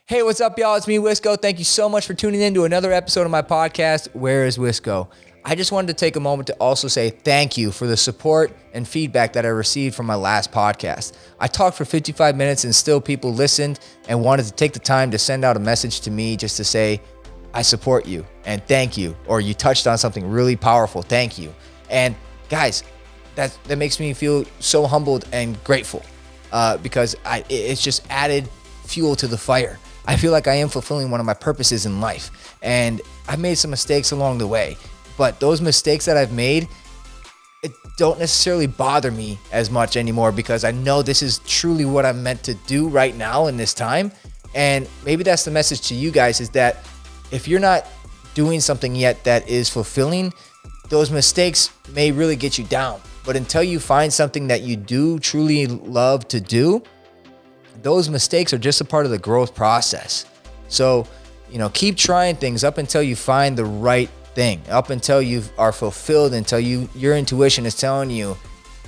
Hey, what's up, y'all? It's me, Wisco. Thank you so much for tuning in to another episode of my podcast, Where is Wisco? I just wanted to take a moment to also say thank you for the support and feedback that I received from my last podcast. I talked for 55 minutes and still people listened and wanted to take the time to send out a message to me just to say, I support you and thank you, or you touched on something really powerful. Thank you. And guys, that makes me feel so humbled and grateful because it's just added fuel to the fire. I feel like I am fulfilling one of my purposes in life. And I've made some mistakes along the way, but those mistakes that I've made, it don't necessarily bother me as much anymore because I know this is truly what I'm meant to do right now in this time. And maybe that's the message to you guys, is that if you're not doing something yet that is fulfilling, those mistakes may really get you down. But until you find something that you do truly love to do, those mistakes are just a part of the growth process. So, keep trying things up until you find the right thing, up until you are fulfilled, until your intuition is telling you,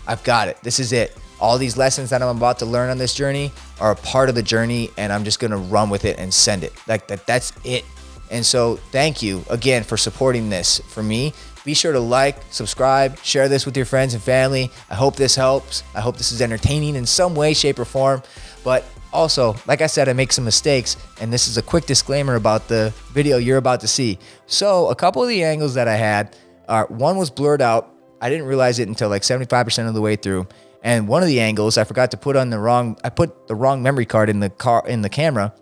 I've got it. This is it. All these lessons that I'm about to learn on this journey are a part of the journey, and I'm just going to run with it and send it. That's it. And so thank you again for supporting this for me. Be sure to like, subscribe, share this with your friends and family. I hope this helps. I hope this is entertaining in some way, shape, or form. But also, like I said, I make some mistakes, and this is a quick disclaimer about the video you're about to see. So a couple of the angles that I had one was blurred out. I didn't realize it until like 75% of the way through. And one of the angles I forgot to put I put the wrong memory card in the camera.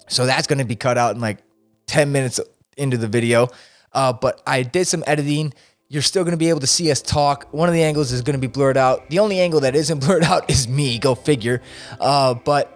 So that's going to be cut out in like 10 minutes into the video. But I did some editing. You're still going to be able to see us talk. One of the angles is going to be blurred out. The only angle that isn't blurred out is me. Go figure. But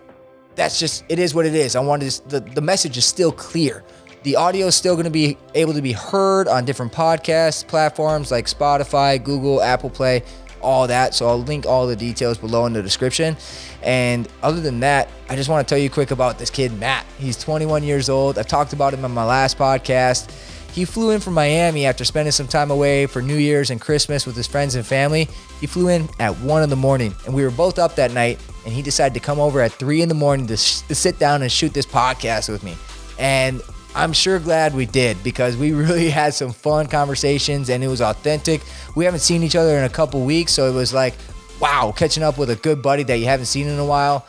that's just, it is what it is. I wanted the message is still clear. The audio is still going to be able to be heard on different podcast platforms like Spotify, Google, Apple Play, all that. So I'll link all the details below in the description. And other than that, I just want to tell you quick about this kid, Matt. He's 21 years old. I talked about him on my last podcast. He flew in from Miami after spending some time away for New Year's and Christmas with his friends and family. He flew in at 1 a.m, and we were both up that night, and he decided to come over at 3 a.m. to sit down and shoot this podcast with me. And I'm sure glad we did, because we really had some fun conversations, and it was authentic. We haven't seen each other in a couple weeks, so it was like, wow, catching up with a good buddy that you haven't seen in a while,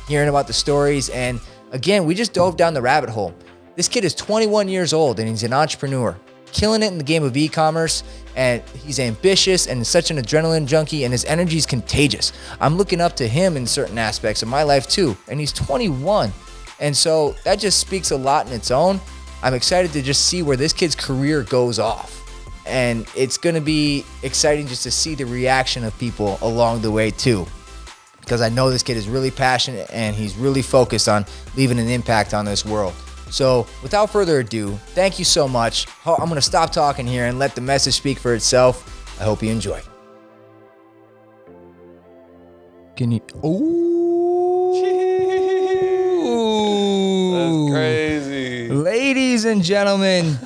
hearing about the stories. And again, we just dove down the rabbit hole. This kid is 21 years old, and he's an entrepreneur, killing it in the game of e-commerce, and he's ambitious and such an adrenaline junkie, and his energy is contagious. I'm looking up to him in certain aspects of my life too, and he's 21. And so that just speaks a lot in its own. I'm excited to just see where this kid's career goes off. And it's going to be exciting just to see the reaction of people along the way too, because I know this kid is really passionate and he's really focused on leaving an impact on this world. So without further ado, thank you so much. I'm going to stop talking here and let the message speak for itself. I hope you enjoy. Can you? That's crazy. Ladies and gentlemen,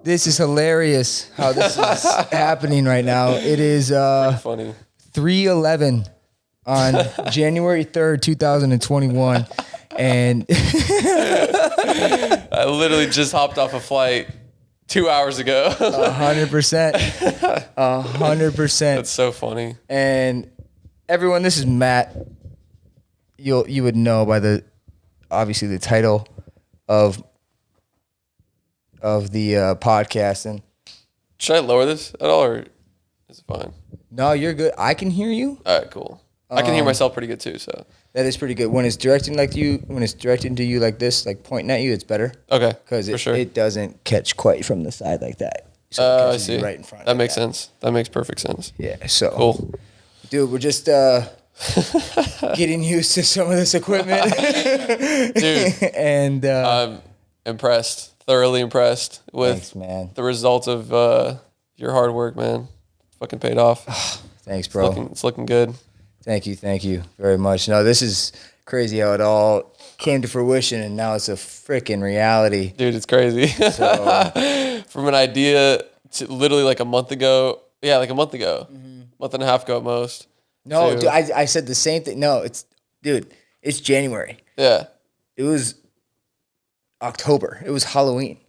this is hilarious how this is happening right now. It is Funny. 3:11 on January 3rd, 2021. And I literally just hopped off a flight 2 hours ago. 100%. 100%. That's so funny. And everyone, this is Matt. You would know by obviously the title of the podcast. And Should I lower this at all, or is it fine? no, you're good. I can hear you. All right, cool. I can hear myself pretty good too, so. That is pretty good. When it's directing to you like this, like pointing at you, it's better. Okay, Because for sure. it doesn't catch quite from the side like that. So it I catches you see. right in front. That like makes sense. That makes perfect sense. Yeah. So Cool. dude, we're just getting used to some of this equipment. Dude. And I'm impressed, thoroughly impressed with thanks, man. the results of your hard work, man. Fucking paid off. Thanks, bro. It's looking good. Thank you very much. No, this is crazy how it all came to fruition, and now it's a freaking reality. Dude, it's crazy. So, From an idea to literally like a month ago. Yeah, like a month ago. Month and a half ago at most. no, to- dude, I said the same thing. No, it's January. Yeah. It was October. It was Halloween.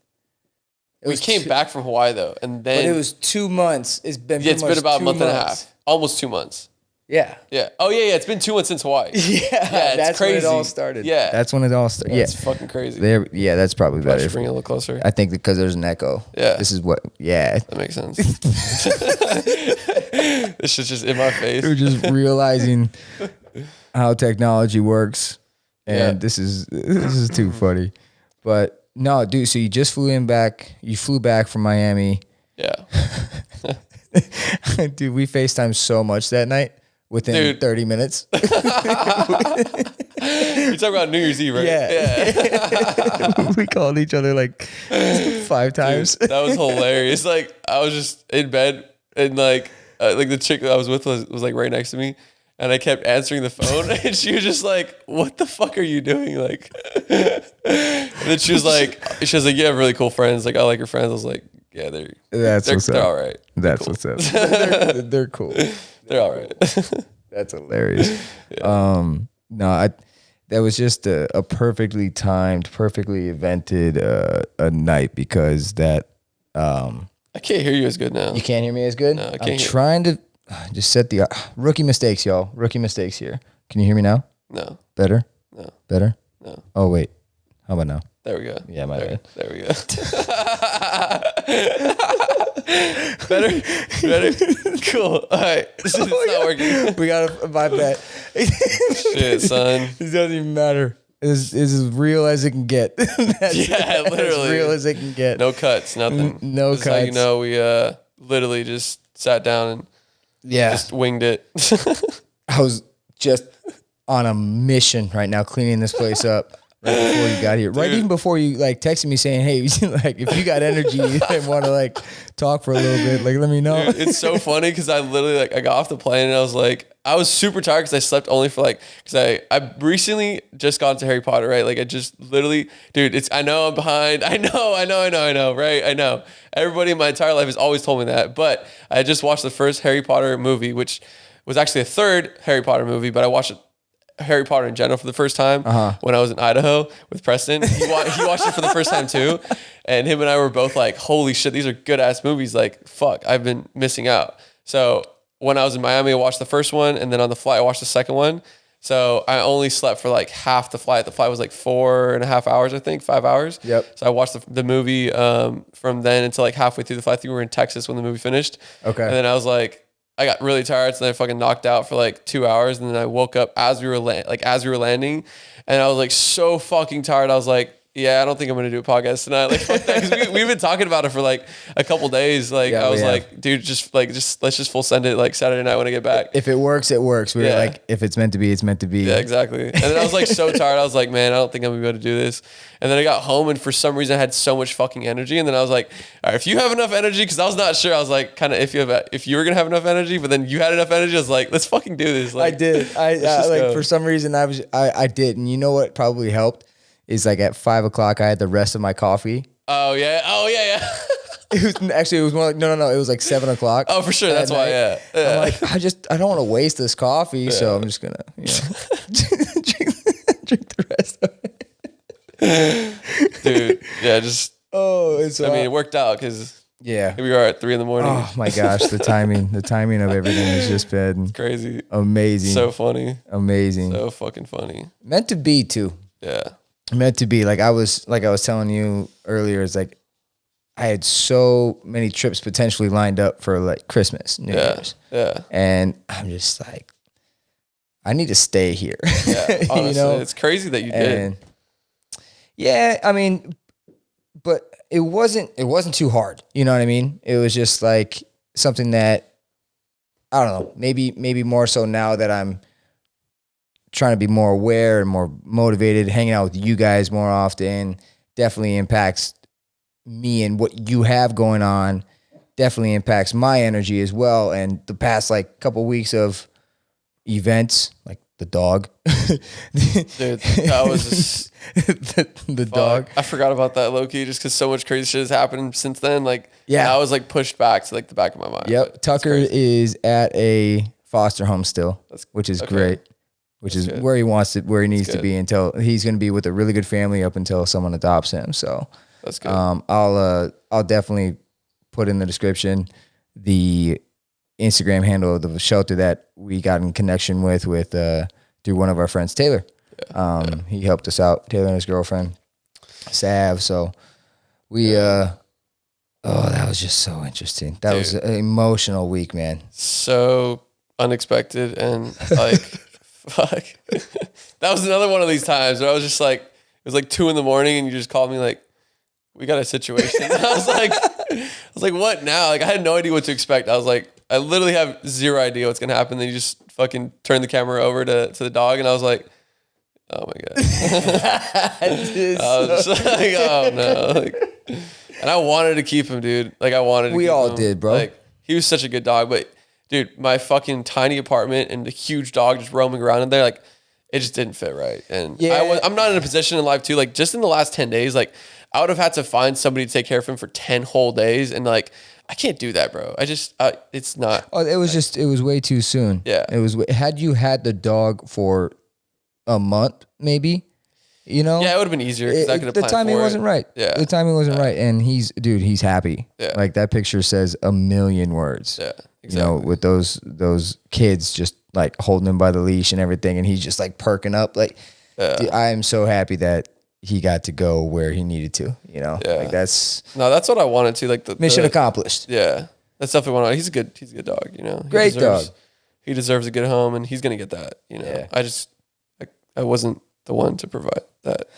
We came back from Hawaii though, and then but it was 2 months. It's been it's been about a month and a months. half, almost 2 months. Yeah. Yeah. Oh yeah. It's been 2 months since Hawaii. Yeah. That's crazy. when it all started. Yeah. That's when it all started. Yeah. It's fucking crazy. There. Yeah. That's probably I better. should bring it a little closer. I think because there's an echo. Yeah. This is what. Yeah. That makes sense. This shit's just in my face. We're just realizing how technology works, and this is too funny. But no, dude. So you just flew back from Miami. Yeah. Dude, we FaceTimed so much that night within 30 minutes. You talk about New Year's Eve, right? Yeah. We called each other like 5 times. Dude, that was hilarious. Like I was just in bed and like the chick that I was with was like right next to me. And I kept answering the phone, and she was just like, "What the fuck are you doing?" Like, and then she was like, "You have really cool friends. Like, I like your friends." I was like, "Yeah, they're all right. That's what's up. They're cool. They're all right." That's hilarious. Yeah. No, that was just a perfectly timed, perfectly evented a night because that. I can't hear you as good now. You can't hear me as good. No, I can't. I'm trying to. Just set the rookie mistakes, y'all. Rookie mistakes here. Can you hear me now? No. Better? No. Better? No. Oh, wait. How about now? There we go. Yeah, my bad. There we go. Better? Cool. All right. It's not working. We got my bad. Shit, son. It doesn't even matter. It's as real as it can get. Yeah, literally. As real as it can get. No cuts, nothing. No this cuts. Is how you know we literally just sat down and just winged it. I was just on a mission right now, cleaning this place up right before you got here. Dude. Right even before you like texted me saying, "Hey, like if you got energy and want to like talk for a little bit, like let me know." Dude, it's so funny because I literally I got off the plane and I was like, I was super tired because I slept only for because I recently just got into Harry Potter, right? Like I just literally, dude, I know I'm behind. I know, right? I know. Everybody in my entire life has always told me that, but I just watched the first Harry Potter movie, which was actually a third Harry Potter movie, but I watched Harry Potter in general for the first time when I was in Idaho with Preston. He watched it for the first time too. And him and I were both like, holy shit, these are good ass movies. Like, fuck, I've been missing out. So when I was in Miami, I watched the first one. And then on the flight, I watched the second one. So I only slept for like half the flight. The flight was like 4.5 hours, I think, 5 hours. Yep. So I watched the movie from then until like halfway through the flight. I think we were in Texas when the movie finished. Okay. And then I was like, I got really tired, so then I fucking knocked out for like 2 hours, and then I woke up as we were landing, and I was like so fucking tired. I was like, yeah, I don't think I'm gonna do a podcast tonight. Like, fuck that, because we've been talking about it for like a couple days. Like, yeah, I was like, dude, just let's just full send it like Saturday night when I get back. If it works, it works. We're like, if it's meant to be, it's meant to be. Yeah, exactly. And then I was like so tired. I was like, man, I don't think I'm gonna be able to do this. And then I got home, and for some reason, I had so much fucking energy. And then I was like, all right, if you have enough energy, because I was not sure. I was like, kind of if you were gonna have enough energy, but then you had enough energy. I was like, let's fucking do this. Like, I did. Like for some reason, I did. And you know what probably helped is like at 5 o'clock, I had the rest of my coffee. Oh yeah. It was more like no. It was like 7 o'clock. Oh, for sure. That's why. Yeah. I'm like, I don't want to waste this coffee, so I'm just gonna drink the rest of it. Dude, yeah, just. Oh, it worked out because here we are at 3 a.m. Oh my gosh, the timing of everything has just been crazy, amazing, so funny, amazing, so fucking funny. Meant to be too. Yeah. Meant to be. Like I was telling you earlier, it's like I had so many trips potentially lined up for like Christmas, New Year's. Yeah. And I'm just like, I need to stay here. Yeah, honestly, it's crazy that you did. Yeah, I mean, but it wasn't too hard. You know what I mean? It was just like something that I don't know, maybe more so now that I'm trying to be more aware and more motivated, hanging out with you guys more often definitely impacts me, and what you have going on definitely impacts my energy as well. And the past like couple weeks of events, like the dog, dude, that was the dog. I forgot about that low key just because so much crazy shit has happened since then. Like, I was like pushed back to like the back of my mind. Yep. Tucker is at a foster home still, which is great. which is where he wants to, where he needs to be until he's going to be with a really good family up until someone adopts him. So that's good. I'll definitely put in the description the Instagram handle of the shelter that we got in connection with through one of our friends, Taylor. He helped us out, Taylor and his girlfriend, Sav. So we, that was just so interesting. That was an emotional week, man. So unexpected and like, fuck. That was another one of these times where I was just like, it was like 2 a.m. and you just called me like, we got a situation. And I was like, what now? Like I had no idea what to expect. I was like, I literally have zero idea what's gonna happen. Then you just fucking turn the camera over to the dog, and I was like, oh my god. I was just like, oh no. Like, and I wanted to keep him, dude. Like I wanted to We keep all him. did, bro. Like he was such a good dog, but dude, my fucking tiny apartment and the huge dog just roaming around in there, like it just didn't fit right. And I'm not in a position in life too. Like just in the last 10 days, like I would have had to find somebody to take care of him for 10 whole days, and like I can't do that, bro. It's not. Oh, it was way too soon. Yeah. It was, had you had the dog for a month, maybe, you know? Yeah, it would have been easier because I could have the planned timing for wasn't right. Yeah. The timing wasn't right. And he's happy. Yeah. Like that picture says a million words. Yeah, exactly. You know, with those kids just like holding him by the leash and everything. And he's just like perking up. Like, dude, I am so happy that he got to go where he needed to, you know? Yeah. Like that's what I wanted to. Like the mission accomplished. Yeah. That's definitely what I want. He's a good dog, you know? Great dog. He deserves a good home, and he's going to get that, you know? Yeah. I wasn't the one to provide that.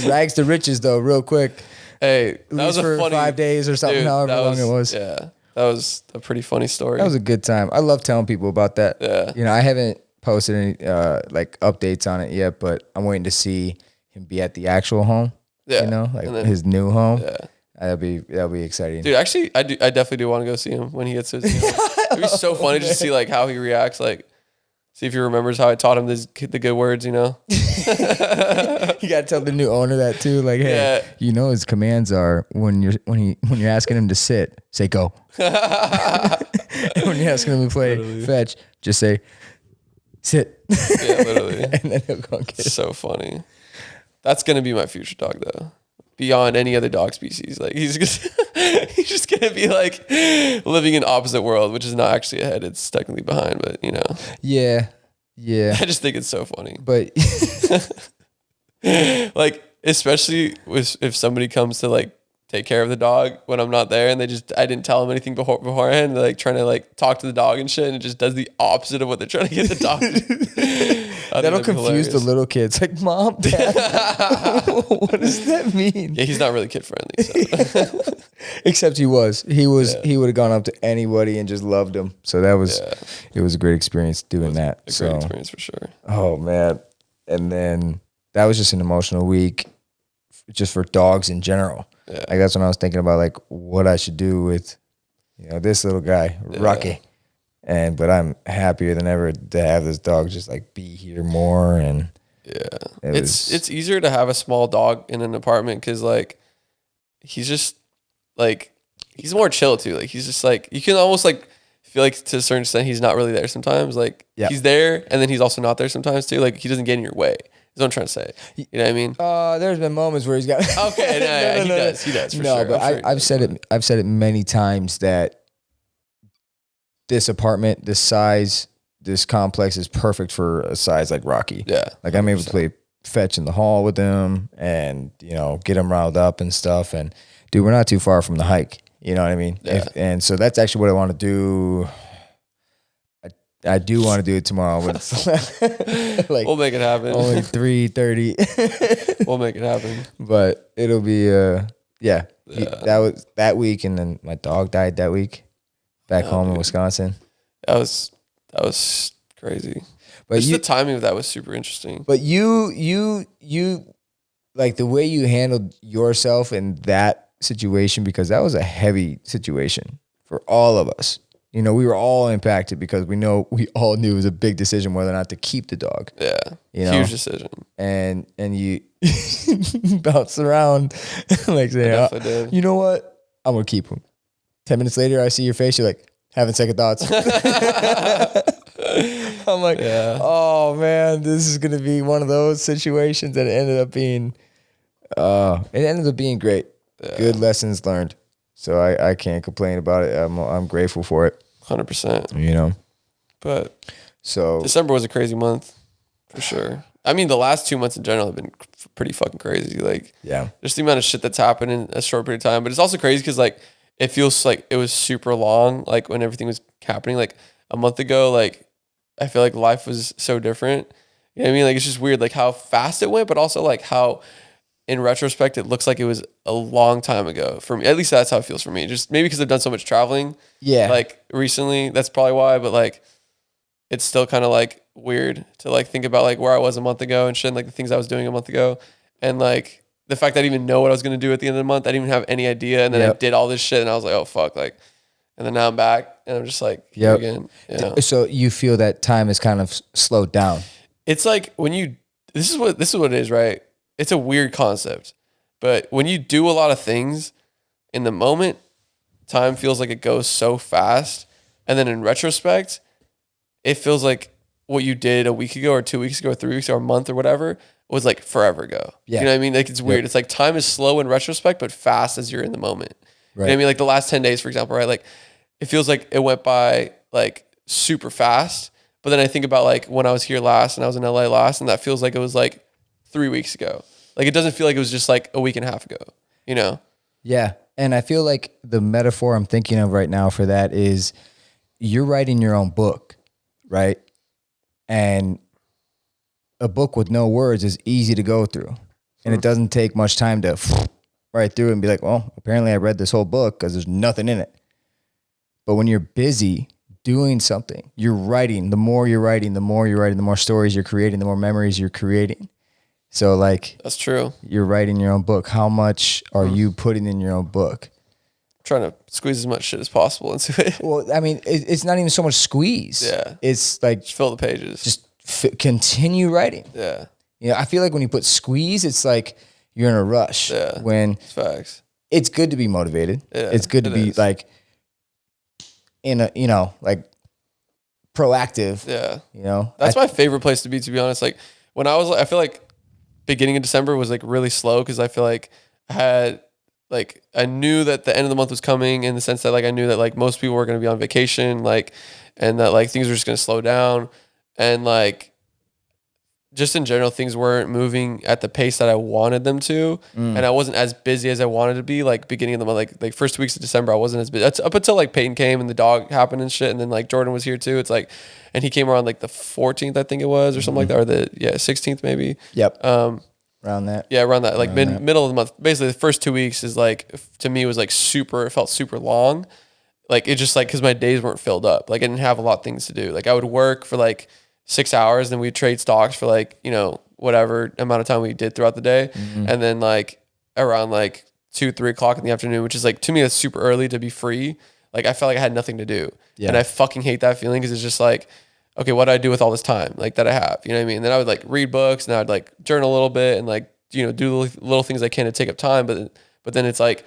Rags to riches though, real quick. Hey, At least for 5 days or something, however long it was. Yeah. That was a pretty funny story. That was a good time. I love telling people about that. Yeah. You know, I haven't posted any like updates on it yet, but I'm waiting to see him be at the actual home. Yeah. You know, like his new home. Yeah. That'll be exciting. Dude, actually, I definitely do want to go see him when he gets to his new home. It'd be so funny just to see like how he reacts, like see if he remembers how I taught him the good words, you know? You gotta tell the new owner that too. Like, hey, you know his commands are when you're asking him to sit, say go. And when you're asking him to play fetch, just say sit. Yeah, literally. And then he'll go and get it. So funny. That's gonna be my future dog though. Beyond any other dog species. Like he's just gonna be like living in opposite world, which is not actually ahead, it's technically behind, but you know. Yeah. I just think it's so funny. But like especially if somebody comes to like take care of the dog when I'm not there, and I didn't tell them anything beforehand. They're like trying to like talk to the dog and shit, and it just does the opposite of what they're trying to get the dog to do. That'll confuse the little kids. Like, Mom, Dad, what does that mean? Yeah, he's not really kid friendly. So. Except he was. He would have gone up to anybody and just loved them. So that was, it was a great experience doing that. A great experience for sure. Oh man. And then that was just an emotional week just for dogs in general. Yeah. Like that's when I was thinking about like what I should do with, you know, this little guy, Rocky. But I'm happier than ever to have this dog just like be here more. And it's easier to have a small dog in an apartment because like he's just like he's more chill too. Like he's just like you can almost like feel like to a certain extent he's not really there sometimes. Like he's there and then he's also not there sometimes too. Like he doesn't get in your way. That's what I'm trying to say. You know what I mean? There's been moments where he's got okay, no, he does for sure. But I've said it many times that this apartment, this size, this complex is perfect for a size like Rocky. Yeah. Like I'm able to play fetch in the hall with him and, you know, get him riled up and stuff. And dude, we're not too far from the hike. You know what I mean? Yeah. And so that's actually what I want to do. I do want to do it tomorrow, but like we'll make it happen. Only 3:30. We'll make it happen. But it'll be that was that week, and then my dog died that week back home in Wisconsin. That was crazy. But the timing of that was super interesting. But you like the way you handled yourself in that situation, because that was a heavy situation for all of us. You know, we were all impacted because we all knew it was a big decision whether or not to keep the dog. Yeah. You know? Huge decision. And you bounce around like saying, you know what? I'm going to keep him. 10 minutes later, I see your face. You're like, having second thoughts. I'm like, oh man, this is gonna be one of those situations that ended up being great. Yeah. Good lessons learned. So I can't complain about it. I'm grateful for it. 100%. You know. But so December was a crazy month for sure. I mean, the last 2 months in general have been pretty fucking crazy. Like, yeah, just the amount of shit that's happened in a short period of time. But it's also crazy because like it feels like it was super long. Like when everything was happening, like a month ago, like I feel like life was so different. You know what I mean? Like it's just weird, like how fast it went, but also like how in retrospect it looks like it was a long time ago for me. At least that's how it feels for me. Just maybe because I've done so much traveling. Yeah. Like recently, that's probably why. But like, it's still kind of like weird to like think about like where I was a month ago and shit, and like the things I was doing a month ago, and like the fact that I didn't even know what I was gonna do at the end of the month. I didn't even have any idea, and then I did all this shit, and I was like, oh fuck, like, and then now I'm back, and I'm just like, here again. You know? So you feel that time is kind of slowed down. It's like when you this is what it is, right? It's a weird concept, but when you do a lot of things in the moment, time feels like it goes so fast, and then in retrospect, it feels like what you did a week ago or 2 weeks ago or 3 weeks ago or a month or whatever was like forever ago. Yeah. You know what I mean? Like it's weird. It's like time is slow in retrospect, but fast as you're in the moment. Right. You know what I mean? Like the last 10 days, for example, right? Like it feels like it went by like super fast. But then I think about like when I was here last and I was in LA last, and that feels like it was like 3 weeks ago. Like it doesn't feel like it was just like a week and a half ago, you know? Yeah. And I feel like the metaphor I'm thinking of right now for that is you're writing your own book, right? And a book with no words is easy to go through. And it doesn't take much time to write through and be like, well, apparently I read this whole book because there's nothing in it. But when you're busy doing something, you're writing. The more you're writing, the more stories you're creating, the more memories you're creating. So like, that's true. You're writing your own book. How much are you putting in your own book? Trying to squeeze as much shit as possible into it. Well, I mean, it's not even so much squeeze. Yeah. It's like, just fill the pages. Just continue writing. Yeah. You know, I feel like when you put squeeze, it's like you're in a rush. Yeah. When it's facts. It's good to be motivated. Yeah, it's good to be like in a, you know, like proactive. Yeah. You know, that's my favorite place to be honest. Like when I feel like beginning of December was like really slow because I feel like I knew that the end of the month was coming in the sense that like I knew that like most people were going to be on vacation, like, and that like things were just going to slow down, and like just in general things weren't moving at the pace that I wanted them to, and I wasn't as busy as I wanted to be. Like beginning of the month, like first 2 weeks of December, I wasn't as busy. That's up until like Peyton came and the dog happened and shit, and then like Jordan was here too. It's like, and he came around like the 14th, I think it was, or something like that, or the 16th maybe. Yep. Around that. Yeah, around that. Like middle of the month. Basically, the first 2 weeks is like, to me, was like it felt super long. Like it just like, because my days weren't filled up. Like I didn't have a lot of things to do. Like I would work for like 6 hours, then we'd trade stocks for like, you know, whatever amount of time we did throughout the day. And then like around like 2-3 o'clock in the afternoon, which is like, to me, that's super early to be free. Like I felt like I had nothing to do. Yeah. And I fucking hate that feeling because it's just like, okay, what do I do with all this time like that I have? You know what I mean? And then I would like read books and I'd like journal a little bit and like, you know, do little things I can to take up time. But then it's like,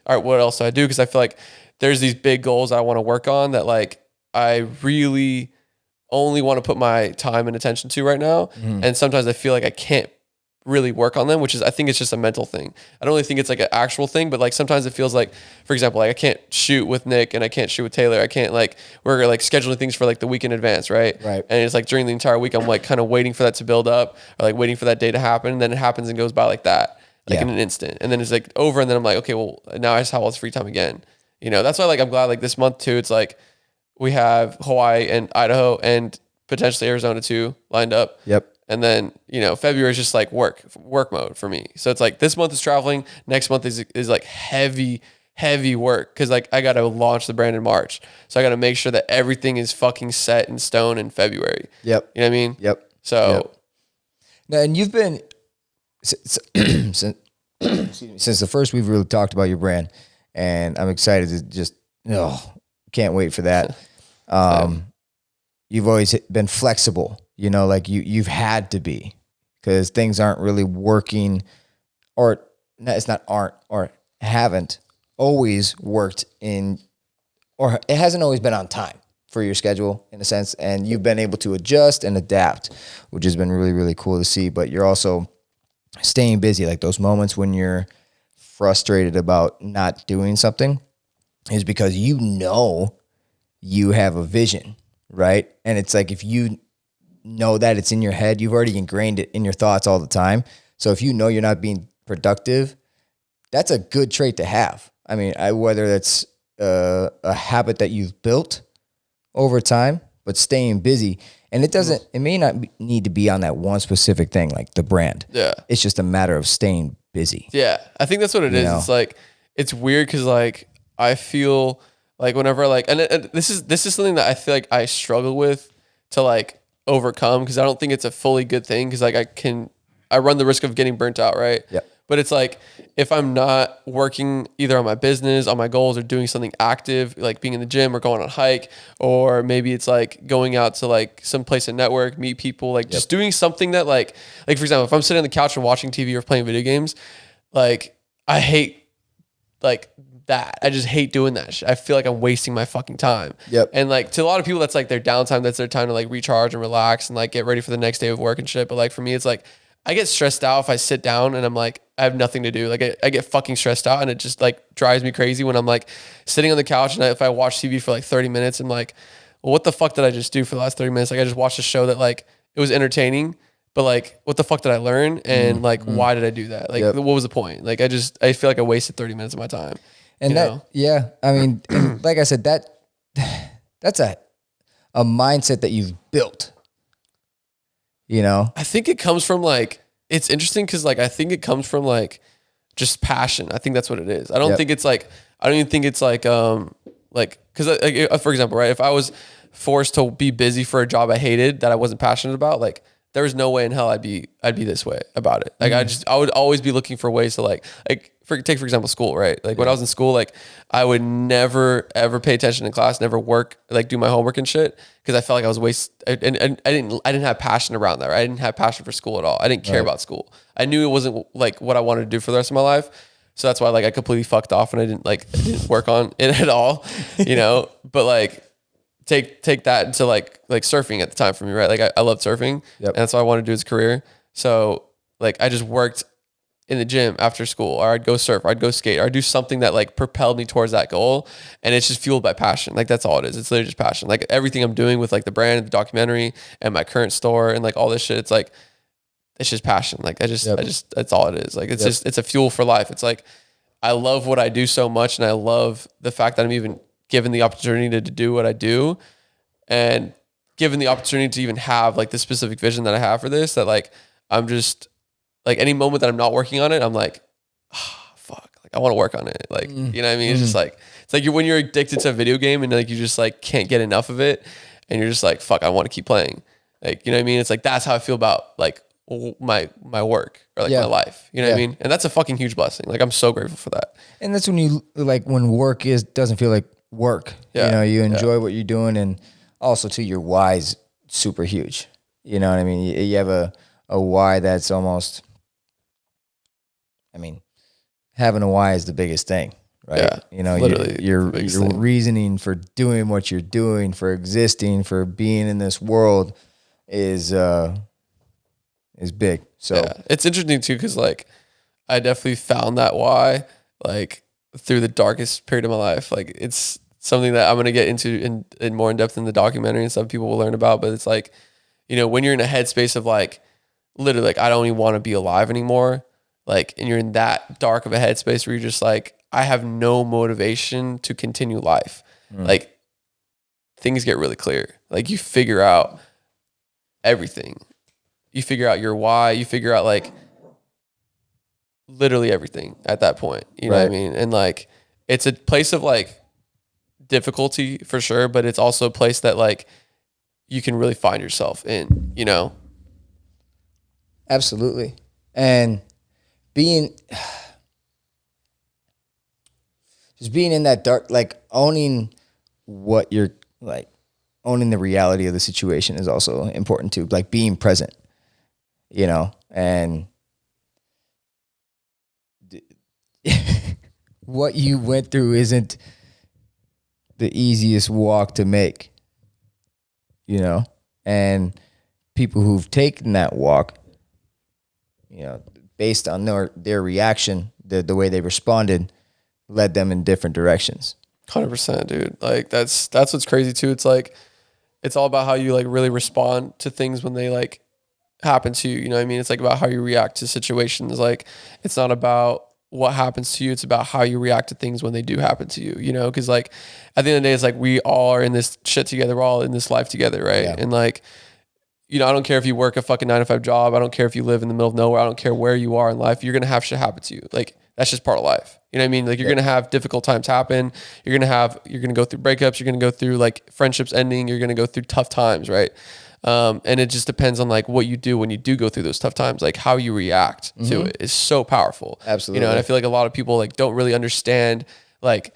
all right, what else do I do? Because I feel like there's these big goals I want to work on that like I really only want to put my time and attention to right now. And sometimes I feel like I can't really work on them, which is, I think it's just a mental thing. I don't really think it's like an actual thing, but like sometimes it feels like, for example, like I can't shoot with Nick and I can't shoot with Taylor. I can't like, we're like scheduling things for like the week in advance. Right. And it's like during the entire week, I'm like kind of waiting for that to build up or like waiting for that day to happen. And then it happens and goes by like that, like in an instant. And then it's like over. And then I'm like, okay, well now I just have all this free time again. You know, that's why like, I'm glad like this month too, it's like we have Hawaii and Idaho and potentially Arizona too lined up. Yep. And then, you know, February is just like work mode for me. So it's like this month is traveling. Next month is like heavy work. Cause like I got to launch the brand in March. So I got to make sure that everything is fucking set in stone in February. Yep. You know what I mean? Yep. So. Now, and you've been, since the first we've really talked about your brand, and I'm excited to just, can't wait for that. You've always been flexible. You know, like you've had to be, because things aren't really working, or it's not aren't or haven't always worked in, or it hasn't always been on time. for your schedule in a sense, and you've been able to adjust and adapt, which has been really, really cool to see. But you're also staying busy. Like those moments when you're frustrated about not doing something is because you know you have a vision, right? And it's like if you know that it's in your head, you've already ingrained it in your thoughts all the time. So if you know you're not being productive, that's a good trait to have. I mean, whether that's a habit that you've built over time, but staying busy. And it may not need to be on that one specific thing, like the brand. Yeah. It's just a matter of staying busy. Yeah. I think that's what it is. It's like, it's weird because like, I feel like whenever like, and this is something that I feel like I struggle with to like overcome, because I don't think it's a fully good thing, because like I run the risk of getting burnt out, right? Yeah. But it's like, if I'm not working either on my business, on my goals, or doing something active, like being in the gym or going on a hike, or maybe it's like going out to like some place to network, meet people, like just doing something that like for example, if I'm sitting on the couch and watching TV or playing video games, like I hate like that. I just hate doing that shit. I feel like I'm wasting my fucking time. Yep. And like to a lot of people, that's like their downtime. That's their time to like recharge and relax and like get ready for the next day of work and shit. But like for me, it's like, I get stressed out if I sit down and I'm like, I have nothing to do. Like I get fucking stressed out, and it just like drives me crazy when I'm like sitting on the couch and if I watch TV for like 30 minutes and like, well, what the fuck did I just do for the last 30 minutes? Like I just watched a show that like, it was entertaining, but like, what the fuck did I learn? And like, why did I do that? Like, what was the point? Like, I feel like I wasted 30 minutes of my time. And I mean, and like I said, that's a mindset that you've built. You know, I think it comes from like, it's interesting because like, I think it comes from like just passion. I think that's what it is. I don't think it's like, I don't even think it's like, cause like, for example, right, if I was forced to be busy for a job I hated that I wasn't passionate about, like there was no way in hell I'd be this way about it. Like I would always be looking for ways to take for example, school, right? Like when I was in school, like I would never ever pay attention in class, never work, like do my homework and shit, because I felt like I was and I didn't have passion around that. Right? I didn't have passion for school at all. I didn't care about school. I knew it wasn't like what I wanted to do for the rest of my life. So that's why like I completely fucked off and I didn't work on it at all, you know. But like take that into like surfing at the time for me, right? Like I loved surfing, and that's what I wanted to do as a career. So like I just worked in the gym after school, or I'd go surf, or I'd go skate, or I'd do something that like propelled me towards that goal. And it's just fueled by passion. Like that's all it is. It's literally just passion. Like everything I'm doing with like the brand, the documentary, and my current store, and like all this shit, it's like, it's just passion. Like I just, that's all it is. Like it's just, it's a fuel for life. It's like, I love what I do so much. And I love the fact that I'm even given the opportunity to do what I do, and given the opportunity to even have like the specific vision that I have for this, that like, I'm just like any moment that I'm not working on it, I'm like, oh, fuck, like I want to work on it. Like, you know what I mean? It's just like, it's like when you're addicted to a video game and like, you just like can't get enough of it. And you're just like, fuck, I want to keep playing. Like, you know what I mean? It's like, that's how I feel about like my work or like my life, you know what I mean? And that's a fucking huge blessing. Like, I'm so grateful for that. And that's when you like, when work doesn't feel like work, you know, you enjoy what you're doing. And also too, your why is super huge. You know what I mean? You have a why that's almost, I mean, having a why is the biggest thing, right? Yeah, you know, your reasoning for doing what you're doing, for existing, for being in this world is big. So it's interesting too, because like I definitely found that why like through the darkest period of my life. Like it's something that I'm gonna get into in more in depth in the documentary and stuff people will learn about. But it's like, you know, when you're in a headspace of like literally like I don't even want to be alive anymore, like, and you're in that dark of a headspace where you're just like, I have no motivation to continue life. Like things get really clear. Like you figure out everything. You figure out your why. You figure out like literally everything at that point. You know what I mean? And like, it's a place of like difficulty for sure, but it's also a place that like you can really find yourself in, you know? Absolutely. And just being in that dark, like owning what you're like, owning the reality of the situation is also important too. Like being present, you know, and what you went through isn't the easiest walk to make, you know, and people who've taken that walk, you know, based on their reaction, the way they responded, led them in different directions. 100%, dude. Like that's what's crazy too. It's like, it's all about how you like really respond to things when they like happen to you. You know what I mean? It's like about how you react to situations. Like it's not about what happens to you. It's about how you react to things when they do happen to you, you know? Cause like at the end of the day, it's like, we all are in this shit together. We're all in this life together. Right. Yeah. And like, you know, I don't care if you work a fucking 9-to-5 job. I don't care if you live in the middle of nowhere. I don't care where you are in life. You're going to have shit happen to you. Like that's just part of life. You know what I mean? Like you're going to have difficult times happen. You're going to go through breakups. You're going to go through like friendships ending. You're going to go through tough times. Right. And it just depends on like what you do when you do go through those tough times, like how you react to it is so powerful. Absolutely. You know, and I feel like a lot of people like don't really understand like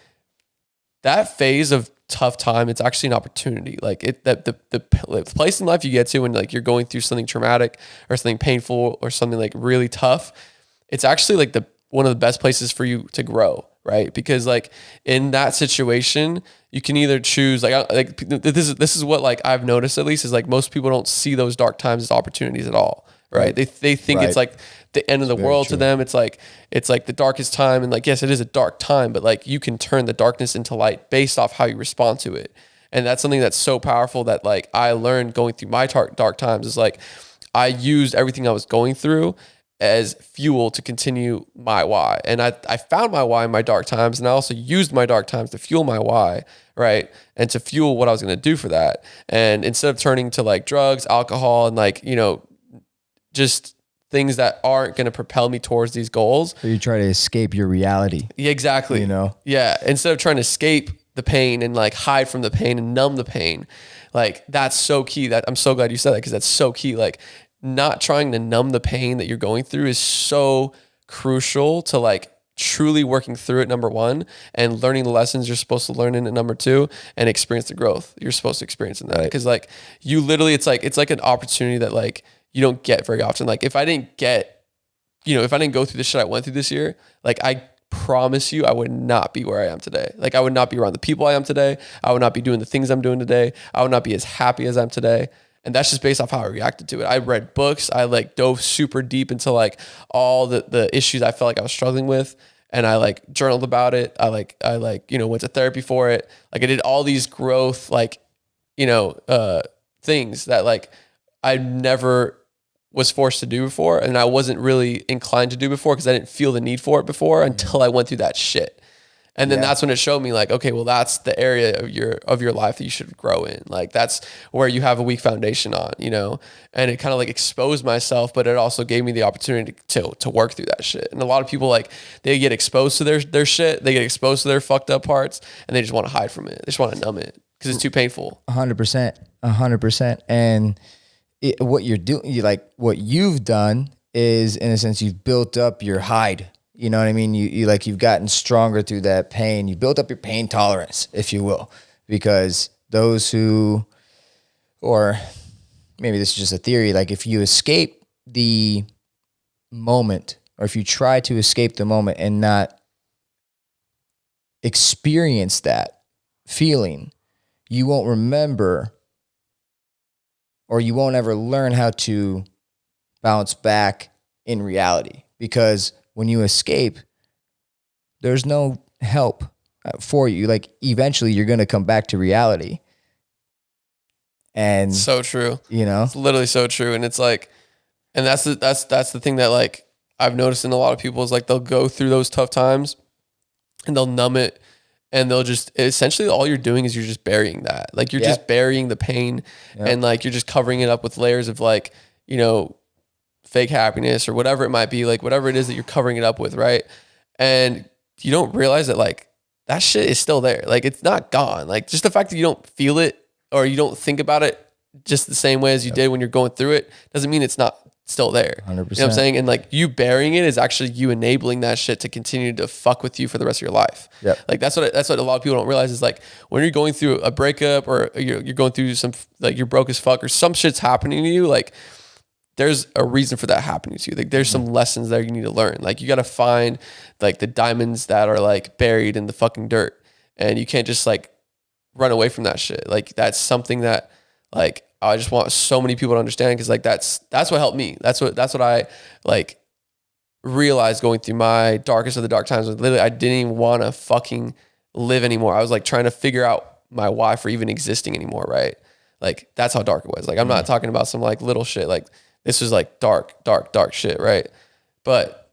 that phase of tough time. It's actually an opportunity. Like the place in life you get to when like you're going through something traumatic or something painful or something like really tough, it's actually like one of the best places for you to grow. Right. Because like in that situation, you can either choose this is what like I've noticed at least is like most people don't see those dark times as opportunities at all. Right. They think it's like the end of the world to them. It's like the darkest time. And like, yes, it is a dark time, but like you can turn the darkness into light based off how you respond to it. And that's something that's so powerful that like I learned going through my dark times is like I used everything I was going through as fuel to continue my why. And I found my why in my dark times. And I also used my dark times to fuel my why. Right. And to fuel what I was going to do for that. And instead of turning to like drugs, alcohol, and like, you know, just things that aren't going to propel me towards these goals. So you try to escape your reality. Yeah, exactly. You know? Yeah. Instead of trying to escape the pain and like hide from the pain and numb the pain, like that's so key. That I'm so glad you said that because that's so key. Like not trying to numb the pain that you're going through is so crucial to like truly working through it, number one, and learning the lessons you're supposed to learn in it, number two, and experience the growth you're supposed to experience in that. Because like you literally, it's like an opportunity that like you don't get very often. Like if I didn't go through the shit I went through this year, like I promise you, I would not be where I am today. Like I would not be around the people I am today. I would not be doing the things I'm doing today. I would not be as happy as I'm today. And that's just based off how I reacted to it. I read books. I like dove super deep into like all the issues I felt like I was struggling with. And I like journaled about it. I went to therapy for it. Like I did all these growth, like, things that like I never was forced to do before. And I wasn't really inclined to do before because I didn't feel the need for it before until I went through that shit. And then that's when it showed me like, okay, well, that's the area of your life that you should grow in. Like that's where you have a weak foundation on, and it kind of like exposed myself, but it also gave me the opportunity to work through that shit. And a lot of people like they get exposed to their shit. They get exposed to their fucked up parts and they just want to hide from it. They just want to numb it because it's too painful. 100%. And what you're doing, what you've done is in a sense, you've built up your hide. You know what I mean? You've gotten stronger through that pain. You built up your pain tolerance, if you will, because those who, or maybe this is just a theory, like if you escape the moment, or if you try to escape the moment and not experience that feeling, you won't remember, or you won't ever learn how to bounce back in reality. Because when you escape, there's no help for you. Like eventually you're going to come back to reality. And so true. It's literally so true. And it's like, and that's the thing that like I've noticed in a lot of people is like, they'll go through those tough times and they'll numb it. And they'll just, essentially all you're doing is you're just burying that. Like you're just burying the pain and like, you're just covering it up with layers of like, fake happiness or whatever it might be, like whatever it is that you're covering it up with. Right. And you don't realize that like that shit is still there. Like it's not gone. Like just the fact that you don't feel it or you don't think about it just the same way as you did when you're going through it doesn't mean it's not still there. 100%. You know what I'm saying? And like you burying it is actually you enabling that shit to continue to fuck with you for the rest of your life. Yep. Like that's what a lot of people don't realize is like when you're going through a breakup or you're going through some, like you're broke as fuck or some shit's happening to you, like there's a reason for that happening to you. Like there's some lessons there you need to learn. Like you got to find like the diamonds that are like buried in the fucking dirt and you can't just like run away from that shit. Like that's something that like, I just want so many people to understand. Cause like, that's what helped me. That's what I like realized going through my darkest of the dark times. Literally, I didn't even want to fucking live anymore. I was like trying to figure out my why for even existing anymore. Right. Like, that's how dark it was. Like, I'm not talking about some like little shit. Like, this was like dark shit. Right. But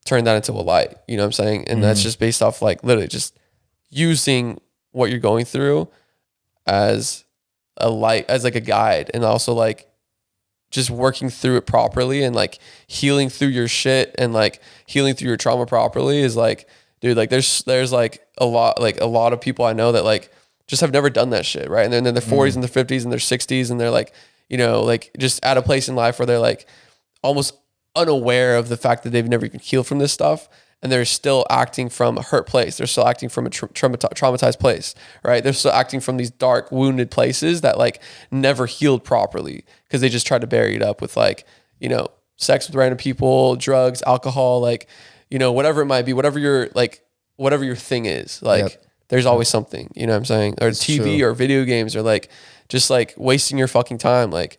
turn that into a light, you know what I'm saying? And that's just based off like literally just using what you're going through as a light, as like a guide, and also like just working through it properly and like healing through your shit and like healing through your trauma properly is like, dude, like there's like a lot of people I know that like just have never done that shit, right? And then in their 40s and their 50s and their 60s, and they're like, you know, like just at a place in life where they're like almost unaware of the fact that they've never even healed from this stuff. And they're still acting from a hurt place. They're still acting from a traumatized place, right? They're still acting from these dark, wounded places that like never healed properly because they just tried to bury it up with like, you know, sex with random people, drugs, alcohol, like, you know, whatever it might be, whatever your thing is, like there's always something, you know what I'm saying? Or That's TV true. or video games or like just like wasting your fucking time. Like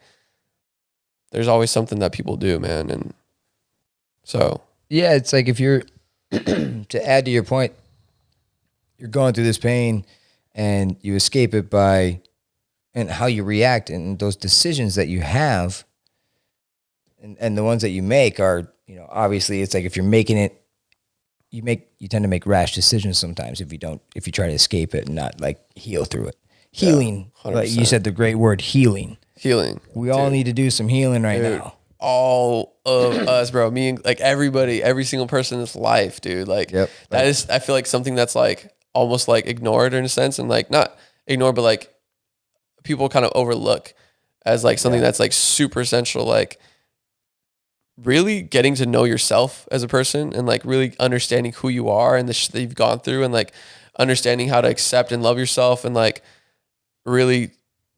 there's always something that people do, man. And so. Yeah, it's like if you're, to add to your point, you're going through this pain and you escape it by, and how you react and those decisions that you have and the ones that you make are, you know, obviously it's like if you're making it, you tend to make rash decisions sometimes if you try to escape it and not like heal through it. Healing, like you said the great word healing. Healing. We all need to do some healing right now. All of us, bro. Me and like everybody, every single person in this life, dude. Like that is, I feel like something that's like almost like ignored in a sense, and like not ignored, but like people kind of overlook as like something that's like super essential. Like really getting to know yourself as a person and like really understanding who you are and the shit that you've gone through, and like understanding how to accept and love yourself, and like really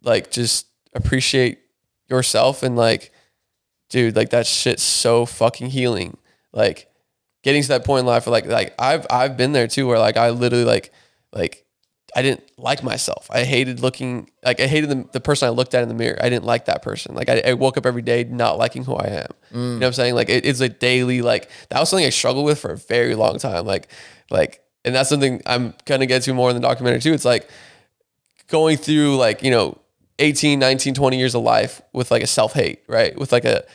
like just appreciate yourself, and like, dude, like that shit's so fucking healing. Like getting to that point in life where like I've been there too, where like I literally like I didn't like myself. I hated looking, like I hated the person I looked at in the mirror. I didn't like that person. Like I woke up every day not liking who I am. You know what I'm saying? Like it's a daily, like that was something I struggled with for a very long time. Like, and that's something I'm gonna get to more in the documentary too. It's like going through like, you know, 18, 19, 20 years of life with like a self-hate, right? With like a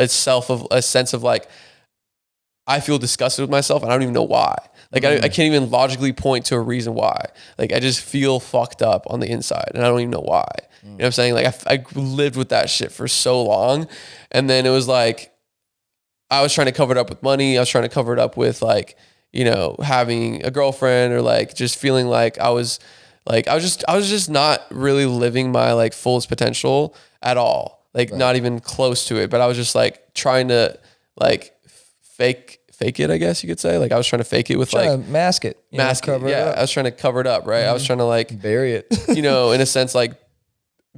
sense of like, I feel disgusted with myself and I don't even know why. Like I can't even logically point to a reason why. Like I just feel fucked up on the inside and I don't even know why. You know what I'm saying? Like I lived with that shit for so long. And then it was like, I was trying to cover it up with money. I was trying to cover it up with like, you know, having a girlfriend, or like just feeling like I was just not really living my like fullest potential at all. Like not even close to it. But I was just like trying to like fake it, I guess you could say. Like I was trying to fake it with like mask it. Cover it up. I was trying to cover it up, right? I was trying to like bury it. You know, in a sense, like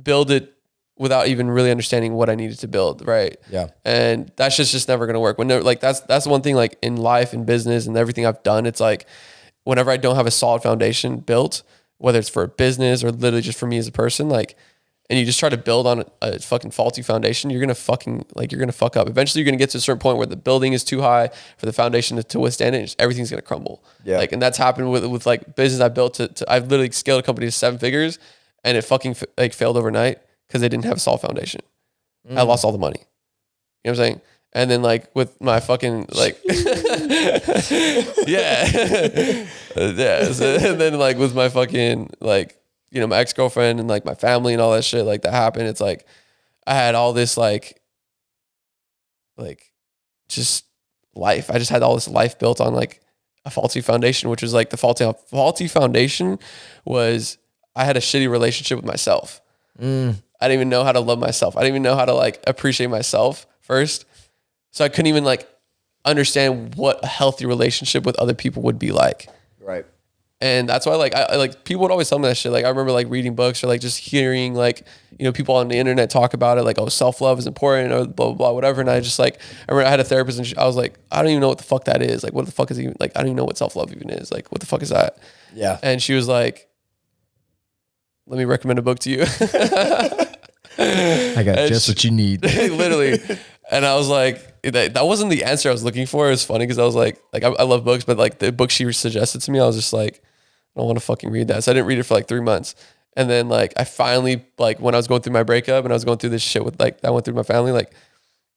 build it without even really understanding what I needed to build, right? Yeah. And that's just never gonna work. Like that's one thing, like in life and business and everything I've done, it's like whenever I don't have a solid foundation built, whether it's for a business or literally just for me as a person, like, and you just try to build on a fucking faulty foundation, you're gonna fuck up. Eventually you're gonna get to a certain point where the building is too high for the foundation to withstand it, and just everything's gonna crumble. Yeah. Like, and that's happened with like business I built I've literally scaled a company to 7 figures, and it fucking like failed overnight because they didn't have a solid foundation. I lost all the money. You know what I'm saying? And then like with my fucking like, yeah. So, and then like with my fucking like, you know, my ex-girlfriend and like my family and all that shit like that happened. It's like, I had all this like just life. I just had all this life built on like a faulty foundation, which was like the faulty foundation was I had a shitty relationship with myself. I didn't even know how to love myself. I didn't even know how to like appreciate myself first. So I couldn't even like understand what a healthy relationship with other people would be like. Right. And that's why like I like people would always tell me that shit. Like I remember like reading books or like just hearing like, you know, people on the internet talk about it, like, oh, self-love is important or blah, blah, blah, whatever. And I just like, I remember I had a therapist and I was like, I don't even know what the fuck that is. Like, what the fuck is even, like, I don't even know what self-love even is. Like, what the fuck is that? Yeah. And she was like, let me recommend a book to you. I got just what you need. Literally. And I was like, that wasn't the answer I was looking for. It was funny because I was like I love books, but like the book she suggested to me, I was just like, I don't want to fucking read that. So I didn't read it for like 3 months. And then like I finally, like when I was going through my breakup and I was going through this shit with like that went through my family, like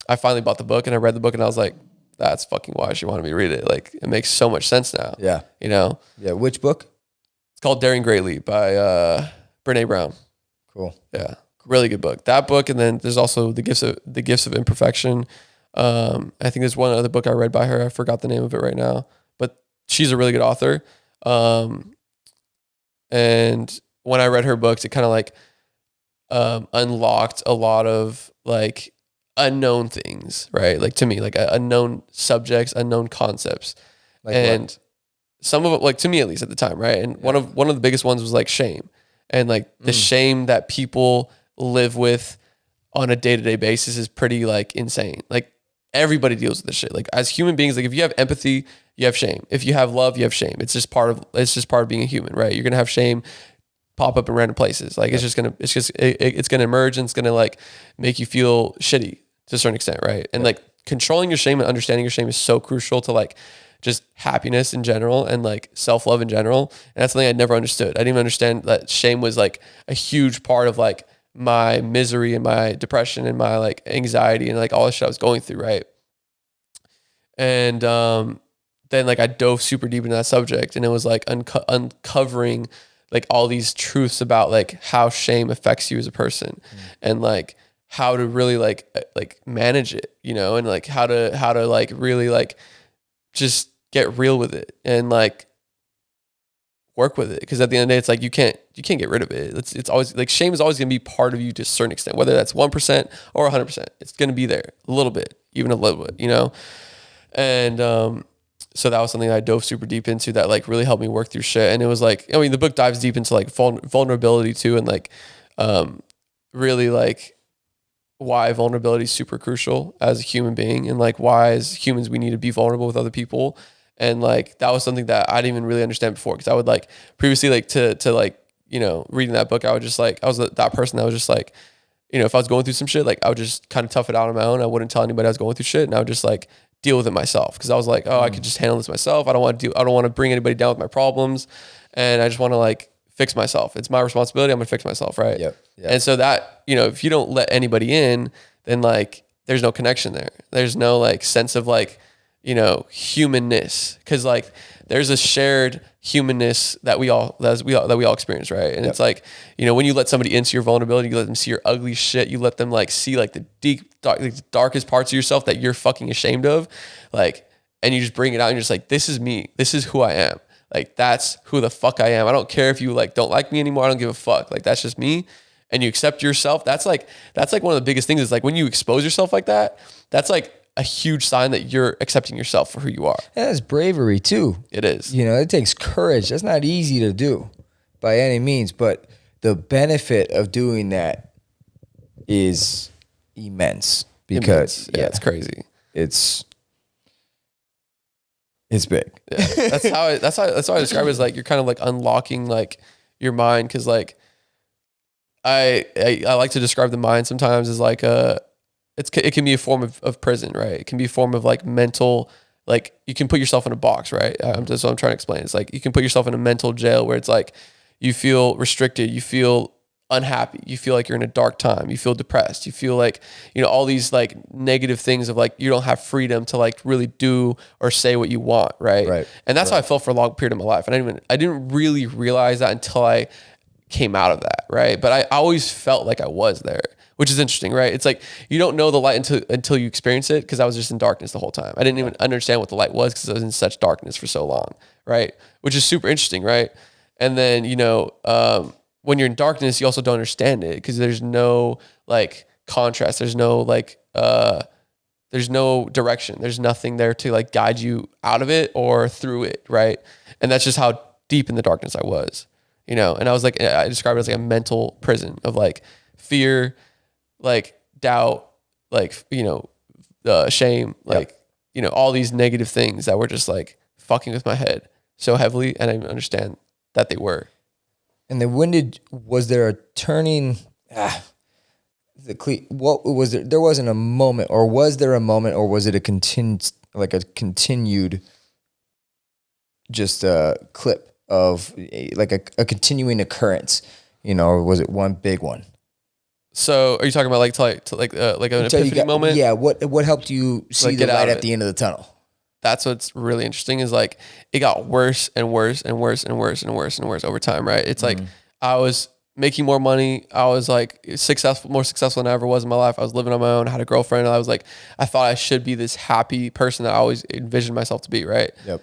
I finally bought the book and I read the book and I was like, that's fucking why she wanted me to read it. Like it makes so much sense now. Yeah. You know? Yeah. Which book? It's called Daring Greatly by Brene Brown. Cool. Yeah. Really good book. That book, and then there's also the gifts of imperfection. I think there's one other book I read by her. I forgot the name of it right now, but she's a really good author. And when I read her books, it kind of like unlocked a lot of like unknown things, right? Like to me, like unknown subjects, unknown concepts, like and what? Some of it, like to me at least at the time, right? And one of the biggest ones was like shame, and like the shame that people live with on a day-to-day basis is pretty like insane. Like everybody deals with this shit. Like as human beings, like if you have empathy, you have shame. If you have love, you have shame. It's just part of being a human, right? You're gonna have shame pop up in random places. Like it's gonna emerge and it's gonna like make you feel shitty to a certain extent, right? And like controlling your shame and understanding your shame is so crucial to like just happiness in general and like self-love in general. And that's something I never understood. I didn't even understand that shame was like a huge part of like my misery and my depression and my like anxiety and like all the shit I was going through, right? And then like I dove super deep into that subject and it was like uncovering like all these truths about like how shame affects you as a person and like how to really like manage it, you know, and like how to like really like just get real with it and like work with it. Because at the end of the day, it's like you can't get rid of it. It's always like shame is always going to be part of you to a certain extent, whether that's 1% or 100%. It's going to be there a little bit, even a little bit, you know. And so that was something I dove super deep into that like really helped me work through shit. And it was like, I mean, the book dives deep into like vulnerability too, and like really like why vulnerability is super crucial as a human being, and like why as humans we need to be vulnerable with other people. And like that was something that I didn't even really understand before, because I would like previously like to like, you know, reading that book, I would just like, I was that person that was just like, you know, if I was going through some shit, like I would just kind of tough it out on my own. I wouldn't tell anybody I was going through shit, and I would just like deal with it myself, because I was like, oh, I could just handle this myself. I don't want to bring anybody down with my problems, and I just want to like fix myself. It's my responsibility. I'm gonna fix myself, right? Yep. And so that, you know, if you don't let anybody in, then like there's no connection there. There's no like sense of like, you know, humanness, because like there's a shared humanness that we all experience, right? And it's like, you know, when you let somebody into your vulnerability, you let them see your ugly shit, you let them like see like the darkest parts of yourself that you're fucking ashamed of, like, and you just bring it out and you're just like, this is me, this is who I am, like that's who the fuck I am. I don't care if you like don't like me anymore, I don't give a fuck, like that's just me. And you accept yourself. That's like one of the biggest things is like when you expose yourself like that, that's like a huge sign that you're accepting yourself for who you are. And that's bravery too. It is. You know, it takes courage. That's not easy to do by any means, but the benefit of doing that is immense, because it's crazy. It's big. Yeah. That's how I describe it, is like you're kind of like unlocking like your mind, because like I like to describe the mind sometimes as like it can be a form of prison, right? It can be a form of like mental, like you can put yourself in a box, right? That's what I'm trying to explain. It's like you can put yourself in a mental jail where it's like you feel restricted, you feel unhappy, you feel like you're in a dark time, you feel depressed, you feel like, you know, all these like negative things of like you don't have freedom to like really do or say what you want, right? And that's how I felt for a long period of my life. And I didn't really realize that until I came out of that, right? But I always felt like I was there, which is interesting, right? It's like you don't know the light until you experience it, because I was just in darkness the whole time. I didn't even understand what the light was because I was in such darkness for so long, right? Which is super interesting, right? And then, you know, when you're in darkness, you also don't understand it because there's no like contrast. There's no like, there's no direction. There's nothing there to like guide you out of it or through it, right? And that's just how deep in the darkness I was, you know? And I was like, I describe it as like a mental prison of like fear, like doubt, like, you know, shame, like, you know, all these negative things that were just like fucking with my head so heavily. And I didn't understand that they were. And then was there a turning, what was there? There wasn't a moment, or was there a moment, or was it a continued just a clip of like a continuing occurrence, or was it one big one? So are you talking about like an epiphany moment? Yeah. What helped you see Like, the get out light of at the end of the tunnel? That's what's really interesting is like it got worse and worse and worse and worse and worse and worse over time, right? It's like I was making more money. I was like more successful than I ever was in my life. I was living on my own, had a girlfriend, and I was like, I thought I should be this happy person that I always envisioned myself to be, right? Yep.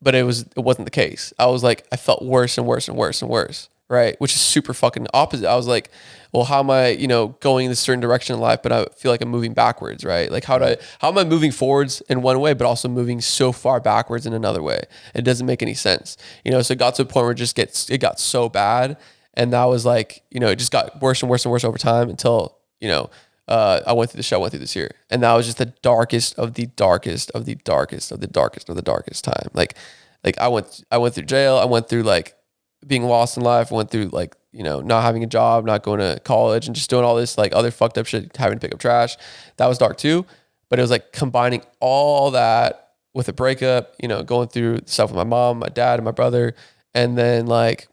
But it wasn't the case. I was like, I felt worse and worse and worse and worse, right? Which is super fucking opposite. I was like, well, how am I, going in a certain direction in life, but I feel like I'm moving backwards, right? Like how am I moving forwards in one way, but also moving so far backwards in another way? It doesn't make any sense. So it got to a point where it got so bad. And that was like, it just got worse and worse and worse over time until, I went through the show, I went through this year. And that was just the darkest of the darkest of the darkest of the darkest of the darkest time. Like I went through jail. I went through like being lost in life. I went through like, not having a job, not going to college, and just doing all this like other fucked up shit, having to pick up trash. That was dark too. But it was like combining all that with a breakup, going through stuff with my mom, my dad, and my brother, and then like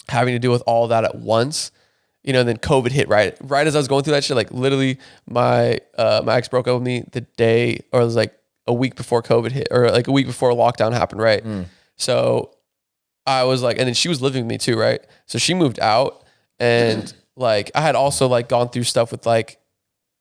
having to deal with all that at once. And then COVID hit right as I was going through that shit. Like literally my ex broke up with me the day, or it was like a week before COVID hit, or like a week before lockdown happened, right? So I was like, and then she was living with me too, right? So she moved out, and like I had also like gone through stuff with like,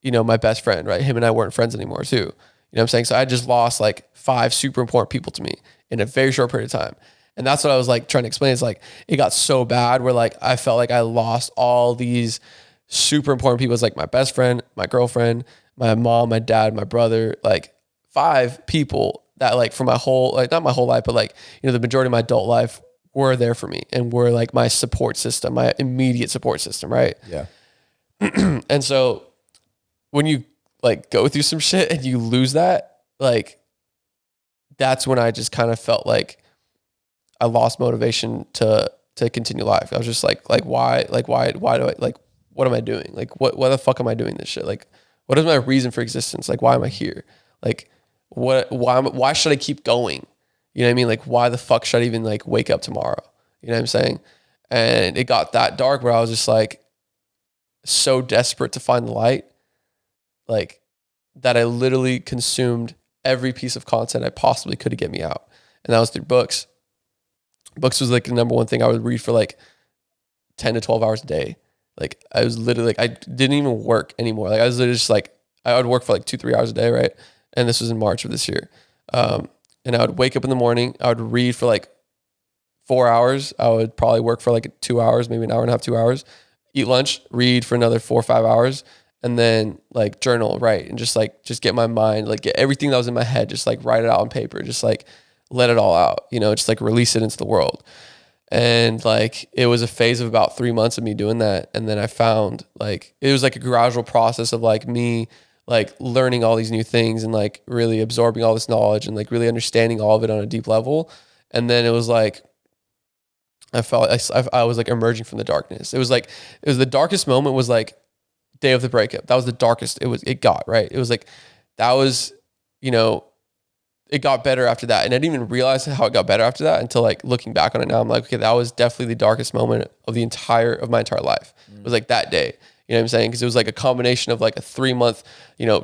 my best friend, right? Him and I weren't friends anymore too. You know what I'm saying? So I just lost like 5 super important people to me in a very short period of time. And that's what I was like trying to explain. It's like, it got so bad where like, I felt like I lost all these super important people. It's like my best friend, my girlfriend, my mom, my dad, my brother, like 5 people that like for my whole, like not my whole life, but like, the majority of my adult life were there for me and were like my support system, my immediate support system. Right. Yeah. And so when you like go through some shit and you lose that, like, that's when I just kind of felt like I lost motivation to continue life. I was just like why do I, like, what am I doing? Like, why the fuck am I doing this shit? Like, what is my reason for existence? Like, why am I here? Like, why should I keep going? You know what I mean? Like, why the fuck should I even like wake up tomorrow? You know what I'm saying? And it got that dark where I was just like so desperate to find the light, like that I literally consumed every piece of content I possibly could to get me out. And that was through books. Books was like the number one thing I would read for like 10 to 12 hours a day. Like I was literally like, I didn't even work anymore. Like I was literally just like, I would work for like 2-3 hours a day. Right. And this was in March of this year. And I would wake up in the morning. I would read for like 4 hours. I would probably work for like 2 hours, maybe an hour and a half, 2 hours, eat lunch, read for another 4 or 5 hours, and then like journal, write, and just get my mind, like get everything that was in my head, just like write it out on paper, just like let it all out, just like release it into the world. And like, it was a phase of about 3 months of me doing that. And then I found like, it was like a gradual process of like me, like learning all these new things and like really absorbing all this knowledge and like really understanding all of it on a deep level. And then it was like, I felt I was like emerging from the darkness. It was the darkest moment was like day of the breakup. That was the darkest it got, right? It was like, that was, it got better after that. And I didn't even realize how it got better after that until like looking back on it now. I'm like, okay, that was definitely the darkest moment of my entire life. It was like that day. You know what I'm saying? Because it was like a combination of like a 3-month,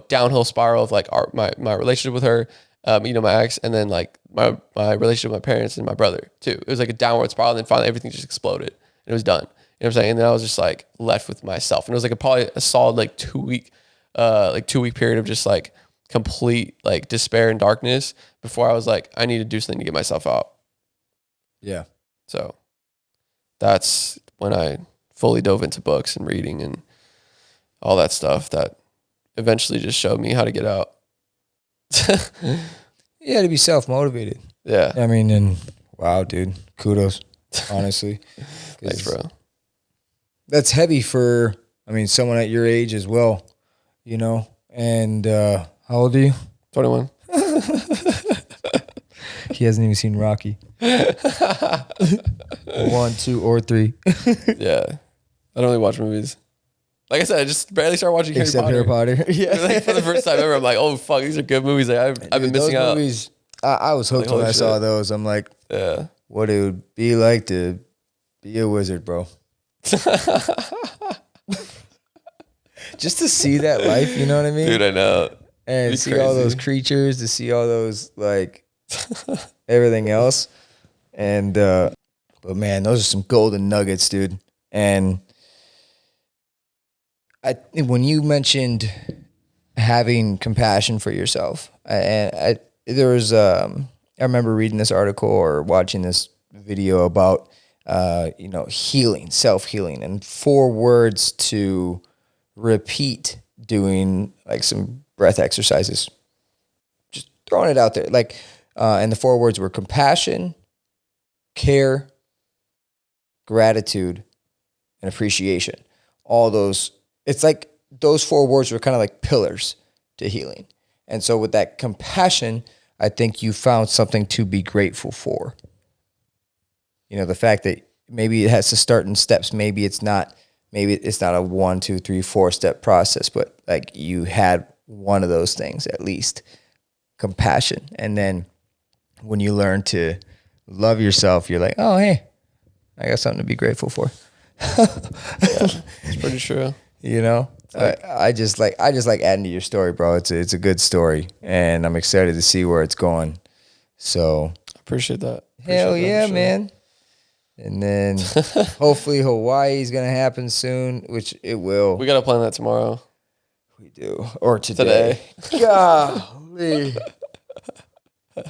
downhill spiral of like my relationship with her, my ex, and then like my relationship with my parents and my brother too. It was like a downward spiral, and then finally everything just exploded and it was done. You know what I'm saying? And then I was just like left with myself, and it was like probably a solid like 2-week period of just like complete like despair and darkness before I was like, I need to do something to get myself out. Yeah. So that's when I fully dove into books and reading and all that stuff that eventually just showed me how to get out. Yeah, to be self-motivated. Yeah. I mean, and wow, dude, kudos, honestly. Thanks, bro. That's heavy for, someone at your age as well, and how old are you? 21. He hasn't even seen Rocky. 1, 2, or 3. Yeah. I don't really watch movies. like I said, I just barely started watching Except Harry Potter. Yeah. Like for the first time ever, I'm like, oh fuck, these are good movies. Like I've been missing out. Movies, I was hooked Like, when I holy saw shit. those. I'm like, Yeah. what it would be like to be a wizard, bro. Just to see that life, you know what I mean? Dude, I know. And Be see all those crazy. creatures, to see all those, like, everything else. And, but man, those are some golden nuggets, dude. And when you mentioned having compassion for yourself, I remember reading this article or watching this video about, healing, self-healing, and 4 words to repeat doing like some breath exercises. Just throwing it out there. Like, and the 4 words were compassion, care, gratitude, and appreciation. All those, it's like those 4 words were kind of like pillars to healing. And so with that compassion, I think you found something to be grateful for. You know, the fact that maybe it has to start in steps. Maybe it's not a 1, 2, 3, 4 step process, but like you had one of those things at least, compassion. And then when you learn to love yourself, you're like, oh, hey, I got something to be grateful for. Yeah, it's pretty true. You know, I just like adding to your story, bro. It's a good story, and I'm excited to see where it's going. So Appreciate that. hell yeah, man. And then hopefully Hawaii's gonna happen soon, which it will. We got to plan that tomorrow. We do, or today. Golly.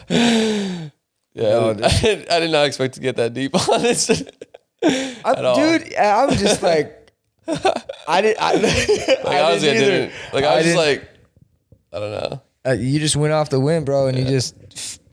Yeah, No, I did not expect to get that deep on this. At all. Dude, I'm just like, I didn't either. Like I was just like, I don't know. You just went off the wind, bro, and you just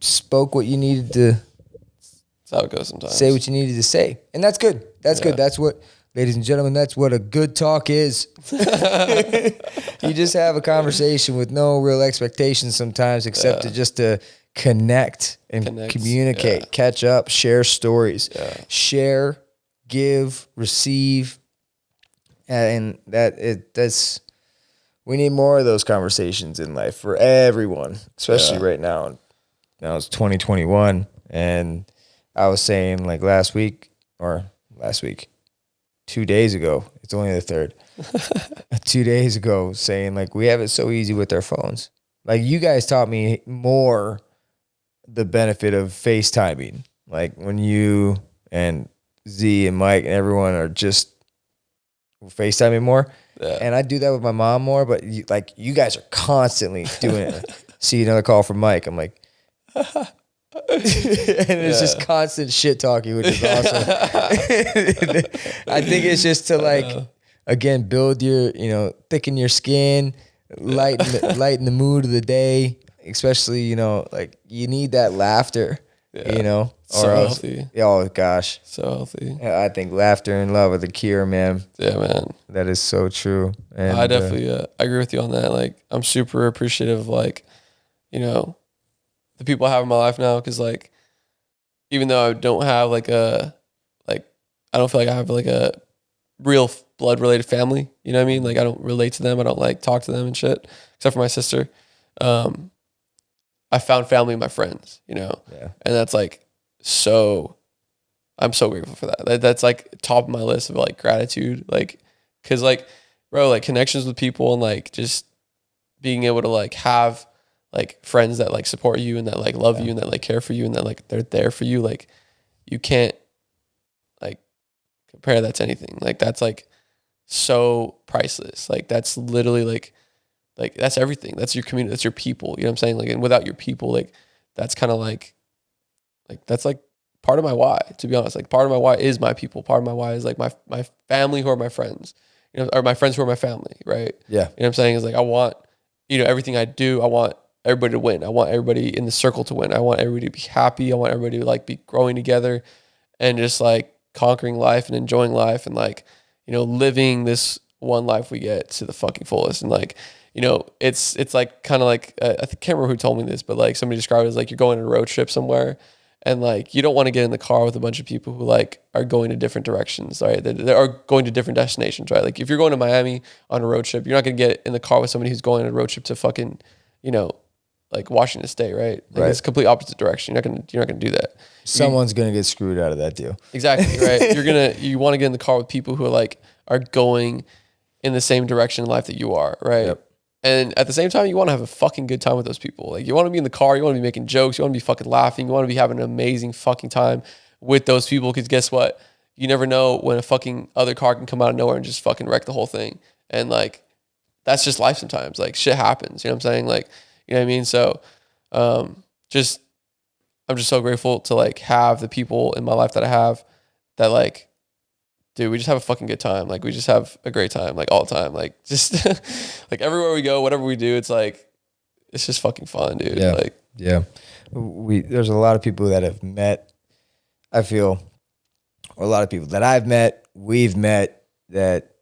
spoke what you needed to. That's how it goes sometimes. Say what you needed to say. And that's good. That's good. That's what, ladies and gentlemen, that's what a good talk is. You just have a conversation with no real expectations sometimes, except to connect and communicate, catch up, share stories, share, give, receive. And that's, we need more of those conversations in life for everyone, especially right now. Now it's 2021, and I was saying like last week, 2 days ago, it's only the 3rd, 2 days ago, saying like, we have it so easy with our phones. Like you guys taught me more the benefit of FaceTiming. Like when you and Z and Mike and everyone are just FaceTiming more. Yeah. And I do that with my mom more, but you guys are constantly doing it. See another call from Mike. I'm like, and it's just constant shit talking, which is awesome. I think it's just to like, again, build your, thicken your skin, lighten the mood of the day, especially, like you need that laughter, so healthy. Oh gosh. So healthy. I think laughter and love are the cure, man. Yeah, man. That is so true. And I definitely, I agree with you on that. Like, I'm super appreciative of like, the people I have in my life now. Cause like, even though I don't have I don't feel like I have like a real blood related family. You know what I mean? Like I don't relate to them. I don't like talk to them and shit, except for my sister. I found family in my friends, and that's like, I'm so grateful for that. That's like top of my list of like gratitude. Like, cause like, bro, like connections with people and like just being able to like have like friends that like support you and that like love you and that like care for you and that like they're there for you. Like you can't like compare that to anything. Like that's like so priceless. Like that's literally like that's everything. That's your community. That's your people. You know what I'm saying? Like, and without your people, like that's kind of like that's like part of my why, to be honest. Like part of my why is my people. Part of my why is like my family who are my friends, or my friends who are my family. Right. Yeah. You know what I'm saying? Is like, I want, everything I do, I want everybody to win. I want everybody in the circle to win. I want everybody to be happy. I want everybody to like be growing together and just like conquering life and enjoying life and like, living this one life we get to the fucking fullest. And like, it's like kind of like, I can't remember who told me this, but like somebody described it as like you're going on a road trip somewhere And like, you don't want to get in the car with a bunch of people who like are going to different directions, right? They are going to different destinations, right? Like if you're going to Miami on a road trip, you're not going to get in the car with somebody who's going on a road trip to fucking, you know, like Washington State, right? Like it's complete opposite direction. You're not gonna do that. Someone's gonna get screwed out of that deal. Exactly, right? You want to get in the car with people who are going in the same direction in life that you are, right? Yep. And at the same time, you want to have a fucking good time with those people. Like you want to be in the car, you want to be making jokes, you want to be fucking laughing, you want to be having an amazing fucking time with those people. Because guess what? You never know when a fucking other car can come out of nowhere and just fucking wreck the whole thing. And like, that's just life sometimes. Like shit happens. You know what I'm saying? Like, you know what I mean? So, I'm just so grateful to like have the people in my life that I have that like, dude, we just have a fucking good time. Like we just have a great time, like all the time. Like just like everywhere we go, whatever we do, it's like, it's just fucking fun, dude. Yeah. Like, yeah. There's a lot of people that have met, I feel, or a lot of people that I've met, we've met that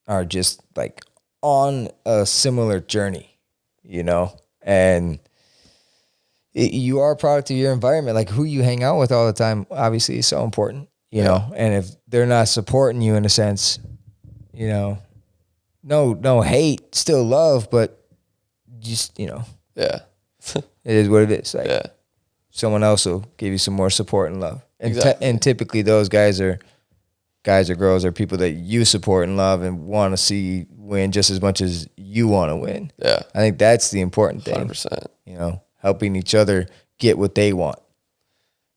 are just like on a similar journey. You know, and you are a product of your environment. Like who you hang out with all the time, obviously, is so important, you know, and if they're not supporting you in a sense, you know, no hate, still love, but just, you know, yeah, it is what it is. Like yeah, someone else will give you some more support and love. And, exactly. And typically those guys or girls are people that you support and love and want to see win just as much as you want to win. Yeah. I think that's the important thing. 100%. You know, helping each other get what they want.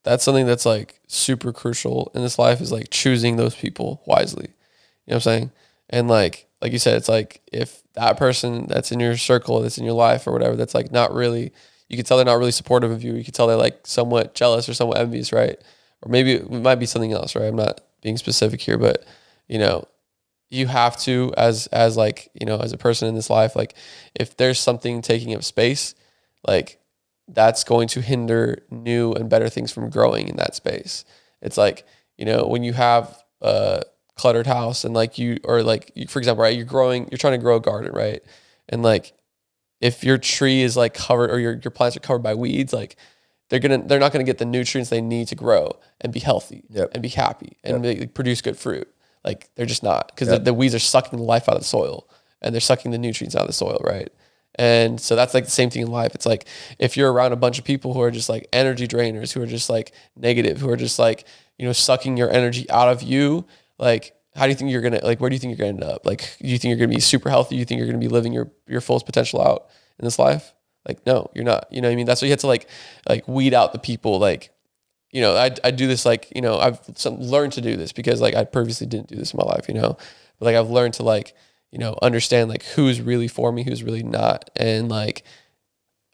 That's something that's like super crucial in this life is like choosing those people wisely. You know what I'm saying? And like you said, it's like if that person that's in your circle, that's in your life or whatever, that's like not really, you can tell they're not really supportive of you. You can tell they're like somewhat jealous or somewhat envious, right? Or maybe it might be something else, right? I'm not being specific here, but you know, you have to as like, you know, as a person in this life, like if there's something taking up space, like that's going to hinder new and better things from growing in that space. It's like, you know, when you have a cluttered house and like for example, right, you're trying to grow a garden, right? And like, if your tree is like covered or your plants are covered by weeds, like they're not gonna get the nutrients they need to grow and be healthy and be happy and produce good fruit. Like they're just not, because the weeds are sucking the life out of the soil and they're sucking the nutrients out of the soil, right? And so that's like the same thing in life. It's like if you're around a bunch of people who are just like energy drainers, who are just like negative, who are just like, you know, sucking your energy out of you, like how do you think you're gonna, like, where do you think you're gonna end up? Like, do you think you're gonna be super healthy? You think you're gonna be living your fullest potential out in this life? Like, no, you're not. You know what I mean? That's why you have to like weed out the people. Like, you know, I do this, like, you know, I've learned to do this because like I previously didn't do this in my life, you know, but like I've learned to like, you know, understand like who's really for me, who's really not. And like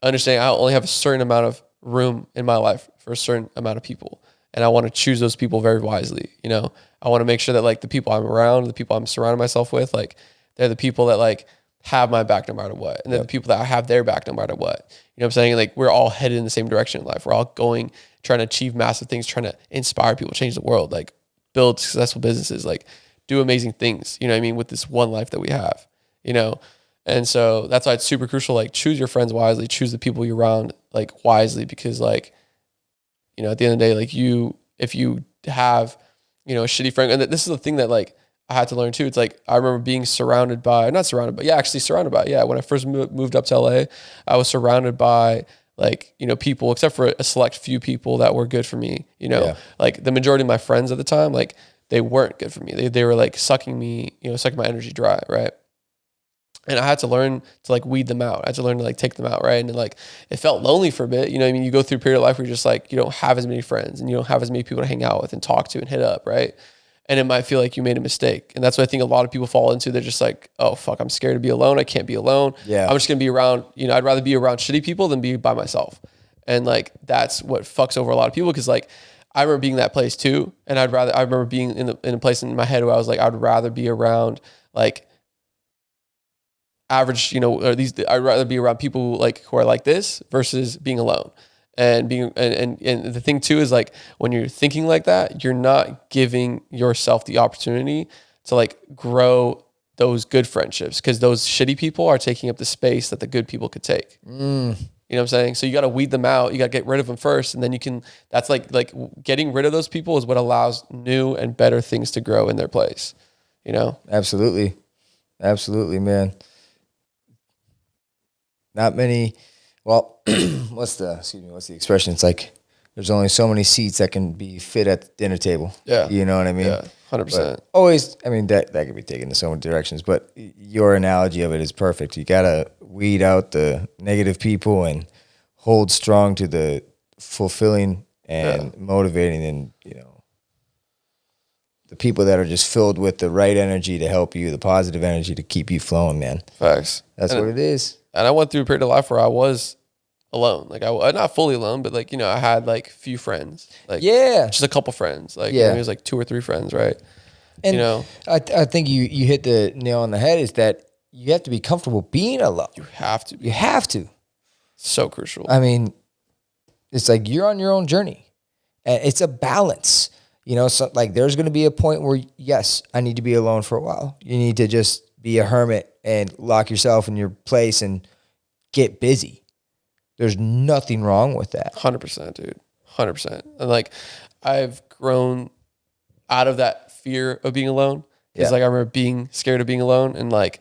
understanding I only have a certain amount of room in my life for a certain amount of people. And I want to choose those people very wisely. You know, I want to make sure that like the people I'm around, the people I'm surrounding myself with, like they're the people that like have my back no matter what. And they're the people that have their back no matter what. You know what I'm saying? Like we're all headed in the same direction in life. We're all going, trying to achieve massive things, trying to inspire people, change the world, like build successful businesses, like do amazing things, you know what I mean, with this one life that we have, you know? And so that's why it's super crucial, like choose your friends wisely, choose the people you're around like wisely, because like, you know, at the end of the day, like if you have, you know, a shitty friend, and this is the thing that like I had to learn too. It's like, I remember being surrounded by, when I first moved up to LA, I was surrounded by like, you know, people, except for a select few people that were good for me, you know, like the majority of my friends at the time, like they weren't good for me. They were like sucking me, you know, sucking my energy dry. Right. And I had to learn to like weed them out. I had to learn to like take them out. Right. And like, it felt lonely for a bit. You know what I mean? You go through a period of life where you're just like, you don't have as many friends and you don't have as many people to hang out with and talk to and hit up. Right. And it might feel like you made a mistake. And that's what I think a lot of people fall into. They're just like, oh, fuck, I'm scared to be alone. I can't be alone. Yeah. I'm just going to be around, you know, I'd rather be around shitty people than be by myself. And like, that's what fucks over a lot of people. Cause like, I remember being in that place too. And I remember being in a place in my head where I was like, I'd rather be around like average, you know, or I'd rather be around people who are like this versus being alone. And the thing too is like when you're thinking like that, you're not giving yourself the opportunity to like grow those good friendships, because those shitty people are taking up the space that the good people could take. You know You know what I'm saying? So you got to weed them out. You got to get rid of them first. And then you can, that's like getting rid of those people is what allows new and better things to grow in their place, you know? Absolutely. Absolutely, man. Not many, well, what's the expression? It's like, there's only so many seats that can be fit at the dinner table. Yeah. You know what I mean? Yeah, 100%. But always, I mean, that can be taken in so many directions, but your analogy of it is perfect. You got to weed out the negative people and hold strong to the fulfilling and motivating and, you know, the people that are just filled with the right energy to help you, the positive energy to keep you flowing, man. Facts. That's what it is. And I went through a period of life where I was alone. Like I not fully alone, but like, you know, I had like few friends, like just a couple friends, like maybe it was like 2 or 3 friends. Right. And you know, I think you hit the nail on the head is that you have to be comfortable being alone. you have to, You have to. so crucial. I mean, it's like you're on your own journey and it's a balance, you know, so like there's going to be a point where yes, I need to be alone for a while. You need to just be a hermit and lock yourself in your place and get busy. There's nothing wrong with that. 100%, dude. 100%. And like, I've grown out of that fear of being alone. Because like, I remember being scared of being alone. And like,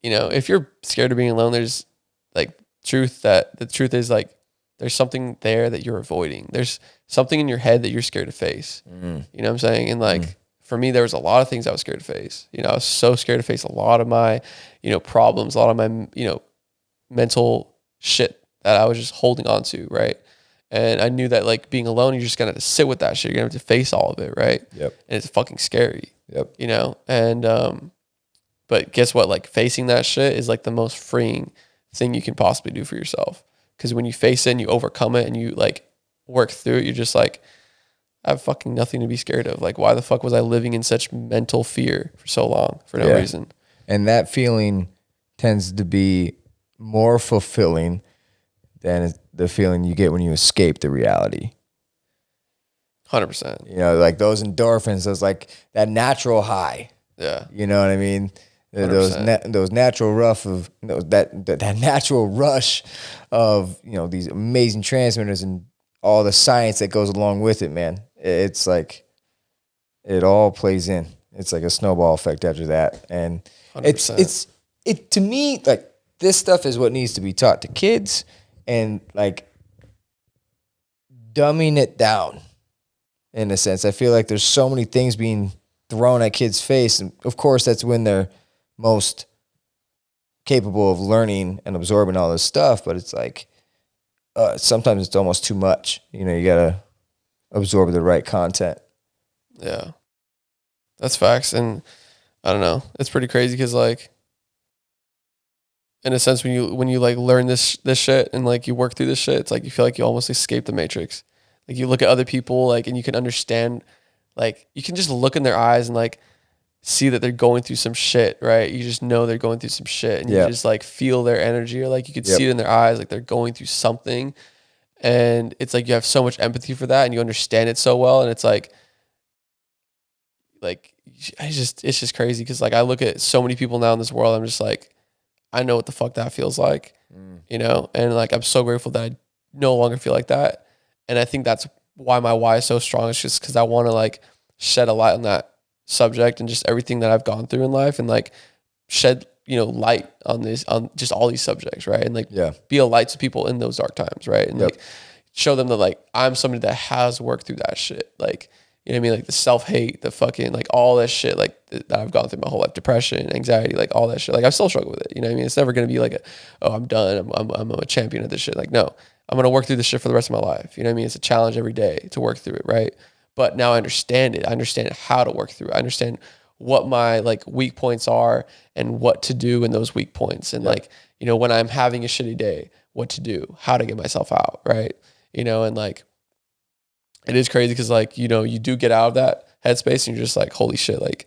you know, if you're scared of being alone, there's like the truth is like, there's something there that you're avoiding. There's something in your head that you're scared to face. You know what I'm saying? And like, for me, there was a lot of things I was scared to face. You know, I was so scared to face a lot of my, you know, problems, a lot of my, you know, mental shit that I was just holding on to, right? And I knew that like being alone, you're just gonna have to sit with that shit. You're gonna have to face all of it, right? Yep. And it's fucking scary. Yep. You know? And but guess what? Like facing that shit is like the most freeing thing you can possibly do for yourself. Because when you face it and you overcome it and you like work through it, you're just like, I have fucking nothing to be scared of. Like, why the fuck was I living in such mental fear for so long for no reason? And that feeling tends to be more fulfilling than the feeling you get when you escape the reality. 100%. You know, like those endorphins, those like that natural high. Yeah. You know what I mean? Those natural that natural rush of, you know, these amazing transmitters and all the science that goes along with it, man. It's like it all plays in. It's like a snowball effect after that. And 100%. it to me, like this stuff is what needs to be taught to kids and like dumbing it down in a sense. I feel like there's so many things being thrown at kids' face. And of course, that's when they're most capable of learning and absorbing all this stuff. But it's like sometimes it's almost too much. You know, you got to absorb the right content. Yeah. That's facts. And I don't know. It's pretty crazy because like, in a sense, when you like learn this shit and like you work through this shit, it's like you feel like you almost escape the matrix. Like you look at other people, like, and you can understand, like you can just look in their eyes and like see that they're going through some shit, right? You just know they're going through some shit, and you just like feel their energy, or like you could see it in their eyes, like they're going through something, and it's like you have so much empathy for that, and you understand it so well, and it's like it's just crazy because like I look at so many people now in this world, I'm just like, I know what the fuck that feels like, you know? And like, I'm so grateful that I no longer feel like that. And I think that's why my why is so strong. It's just because I want to like shed a light on that subject and just everything that I've gone through in life and like shed, you know, light on just all these subjects. Right. And like, be a light to people in those dark times. Right. And like show them that like, I'm somebody that has worked through that shit. Like, you know what I mean? Like the self-hate, the fucking, like all that shit, like that I've gone through my whole life, depression, anxiety, like all that shit. Like I still struggle with it. You know what I mean? It's never going to be like, I'm done. I'm a champion of this shit. Like, no, I'm going to work through this shit for the rest of my life. You know what I mean? It's a challenge every day to work through it. Right. But now I understand it. I understand how to work through it. I understand what my like weak points are and what to do in those weak points. And like, you know, when I'm having a shitty day, what to do, how to get myself out. Right. You know, and like, it is crazy because like, you know, you do get out of that headspace and you're just like, holy shit, like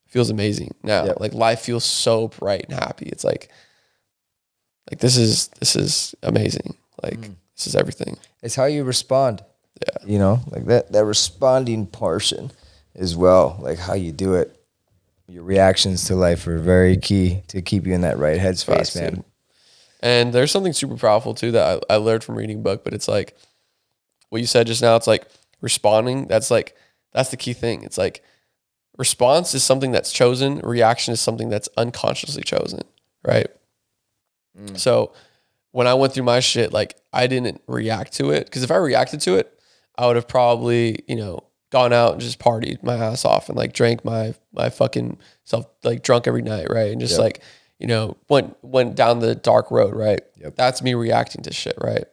it feels amazing now. Like life feels so bright and happy. It's like this is amazing. Like this is everything. It's how you respond. Yeah. You know, like that responding portion as well, like how you do it. Your reactions to life are very key to keep you in that right headspace, man. And there's something super powerful too that I learned from reading a book, but it's like what you said just now. It's like responding. That's the key thing. It's like response is something that's chosen. Reaction is something that's unconsciously chosen. Right. So when I went through my shit, like I didn't react to it, because if I reacted to it, I would have probably, gone out and just partied my ass off and like drank my fucking self, like drunk every night. Right. And just went down the dark road. Right. Yep. That's me reacting to shit. Right.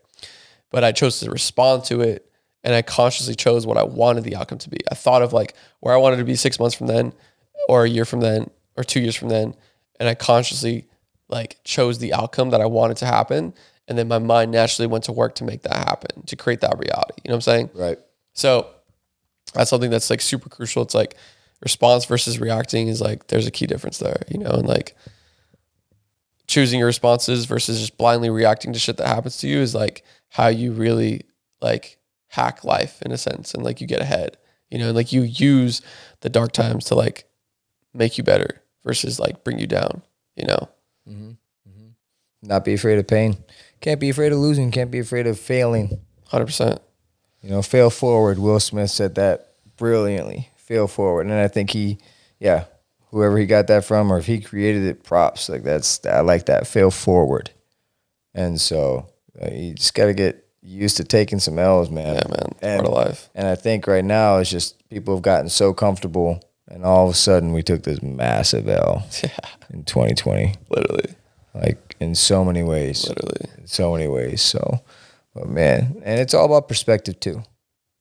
But I chose to respond to it, and I consciously chose what I wanted the outcome to be. I thought of like where I wanted to be 6 months from then, or a year from then, or 2 years from then. And I consciously like chose the outcome that I wanted to happen. And then my mind naturally went to work to make that happen, to create that reality. You know what I'm saying? Right. So that's something that's like super crucial. It's like response versus reacting is like, there's a key difference there, and like choosing your responses versus just blindly reacting to shit that happens to you is like how you really like hack life in a sense. And like you get ahead, and like you use the dark times to like make you better versus like bring you down, Mm-hmm. Mm-hmm. Not be afraid of pain. Can't be afraid of losing. Can't be afraid of failing. 100%. Fail forward. Will Smith said that brilliantly. Fail forward. And I think whoever he got that from, or if he created it, props. Like I like that. Fail forward. And so you just got to get used to taking some L's, man. Yeah, man. Part of life. And I think right now it's just people have gotten so comfortable, and all of a sudden we took this massive L in 2020. Literally. Like in so many ways. Literally. In so many ways. So, but man, and it's all about perspective too.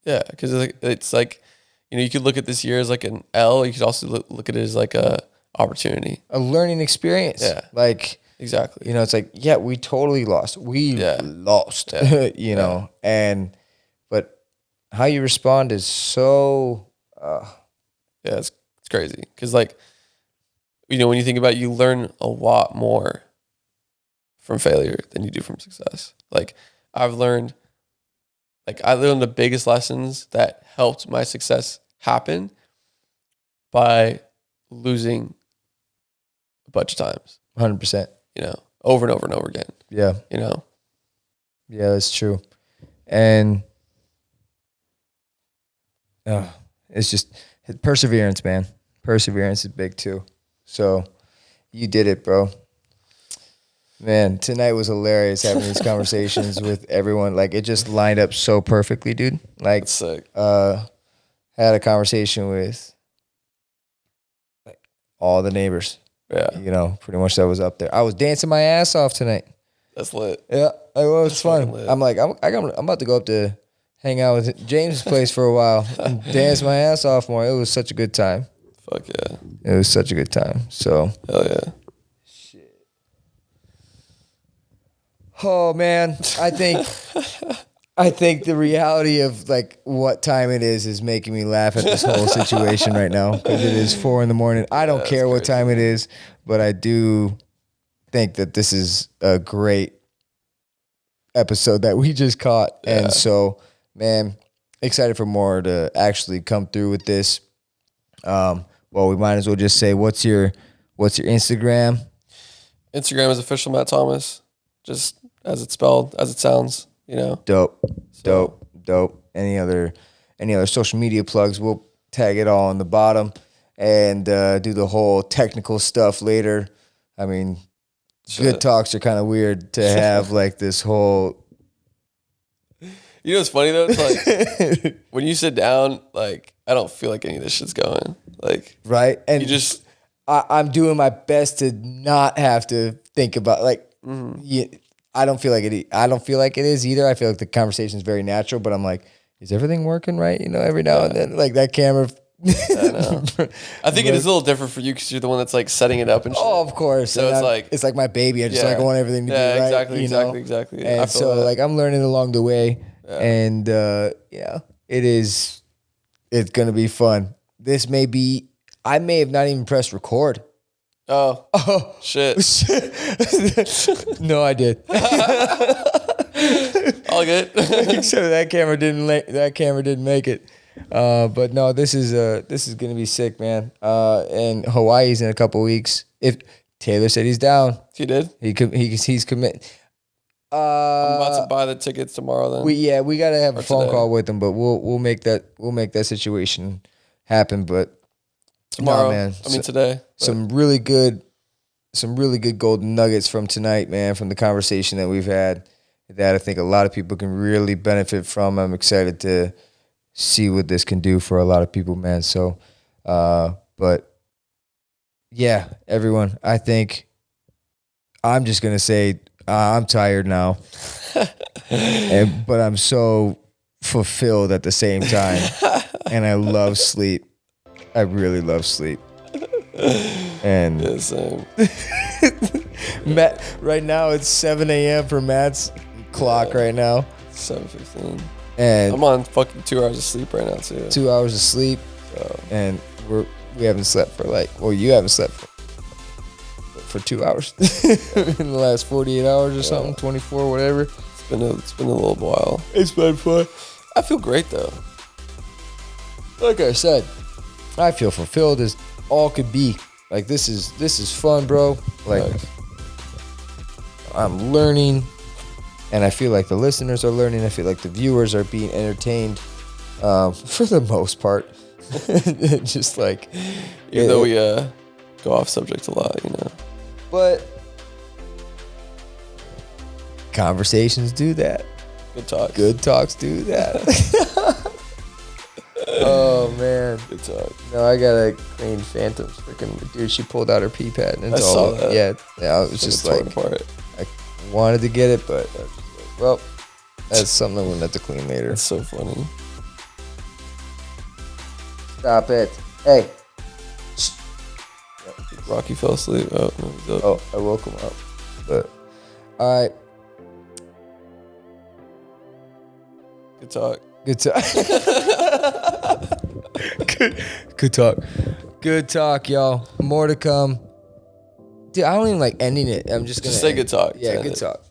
Yeah, because it's like, you could look at this year as like an L. You could also look at it as like a opportunity. A learning experience. Yeah. Like, exactly. it's like, yeah, we totally lost. We lost, but how you respond is so, it's crazy. Because like, when you think about it, you learn a lot more from failure than you do from success. Like I learned the biggest lessons that helped my success happen by losing a bunch of times. 100%. Over and over and over again. Yeah. Yeah, that's true. And it's just perseverance, man. Perseverance is big too. So you did it, bro. Man, tonight was hilarious having these conversations with everyone. Like it just lined up so perfectly, dude. Like that's sick. Had a conversation with like all the neighbors. Yeah. Pretty much that was up there. I was dancing my ass off tonight. That's lit. Yeah, it was That's fun. lit. I'm like, I'm about to go up to hang out with James's place for a while and dance my ass off more. It was such a good time. Fuck yeah. It was such a good time. So. Hell yeah. Shit. Oh man, I think the reality of like what time it is making me laugh at this whole situation right now, because it is 4 a.m. I don't care what time it is, but I do think that this is a great episode that we just caught. Yeah. And so, man, excited for more to actually come through with this. Well, we might as well just say, what's your Instagram? Instagram is official Matt Thomas, just as it's spelled, as it sounds. Dope. Any other social media plugs? We'll tag it all on the bottom and do the whole technical stuff later. I mean, good talks are kind of weird to have like this whole. What's funny though? It's like when you sit down, like I don't feel like any of this shit's going. Like right, and you just. I'm doing my best to not have to think about like. Mm-hmm. I don't feel like it. I don't feel like it is either. I feel like the conversation is very natural, but I'm like, is everything working right? Every now and then, like that camera. I know. I think it is a little different for you because you're the one that's like setting it up and shit. Oh, of course. So it's like my baby. I just like want everything to be right. Exactly. And so like I'm learning along the way, and it's gonna be fun. I may have not even pressed record. Oh shit! No, I did. All good. Except that camera didn't make it. But no, this is gonna be sick, man. And Hawaii's in a couple weeks. If Taylor said he's down. He did? He's committed. I'm about to buy the tickets tomorrow then. We gotta have a phone today. call with him, but we'll make that situation happen. But Tomorrow, man. Today. Some really good golden nuggets from tonight, man, from the conversation that we've had that I think a lot of people can really benefit from. I'm excited to see what this can do for a lot of people, man. So, but yeah, everyone, I think I'm just going to say I'm tired now, but I'm so fulfilled at the same time. And I love sleep. I really love sleep. And Yeah, same. Matt, right now it's 7 a.m. for Matt's clock right now. 7:15. And I'm on fucking 2 hours of sleep right now too. 2 hours of sleep. So. And we haven't slept for you haven't slept for 2 hours in the last 48 hours or something, 24, whatever. It's been a little while. It's been fun. I feel great though. Like I said, I feel fulfilled as all could be. Like this is fun, bro. Like Nice. I'm learning, and I feel like the listeners are learning. I feel like the viewers are being entertained, for the most part. Just like, Even though we go off subject a lot, you know. but conversations do that. Good talk. Good talks do that. Oh man. Good talk. No, I gotta clean Phantom's freaking dude. She pulled out her pee pad and it's I all saw that. Yeah. I was just torn like, apart. I wanted to get it, but I was just like, well, that's something I'm gonna have to clean later. It's so funny. Stop it. Hey. Rocky fell asleep. Oh, no, he's up. Oh, I woke him up. But all right. Good talk. Good talk. Good talk. Good talk, y'all. More to come. Dude, I don't even like ending it. I'm just gonna Just say good talk. Yeah, End good it. talk.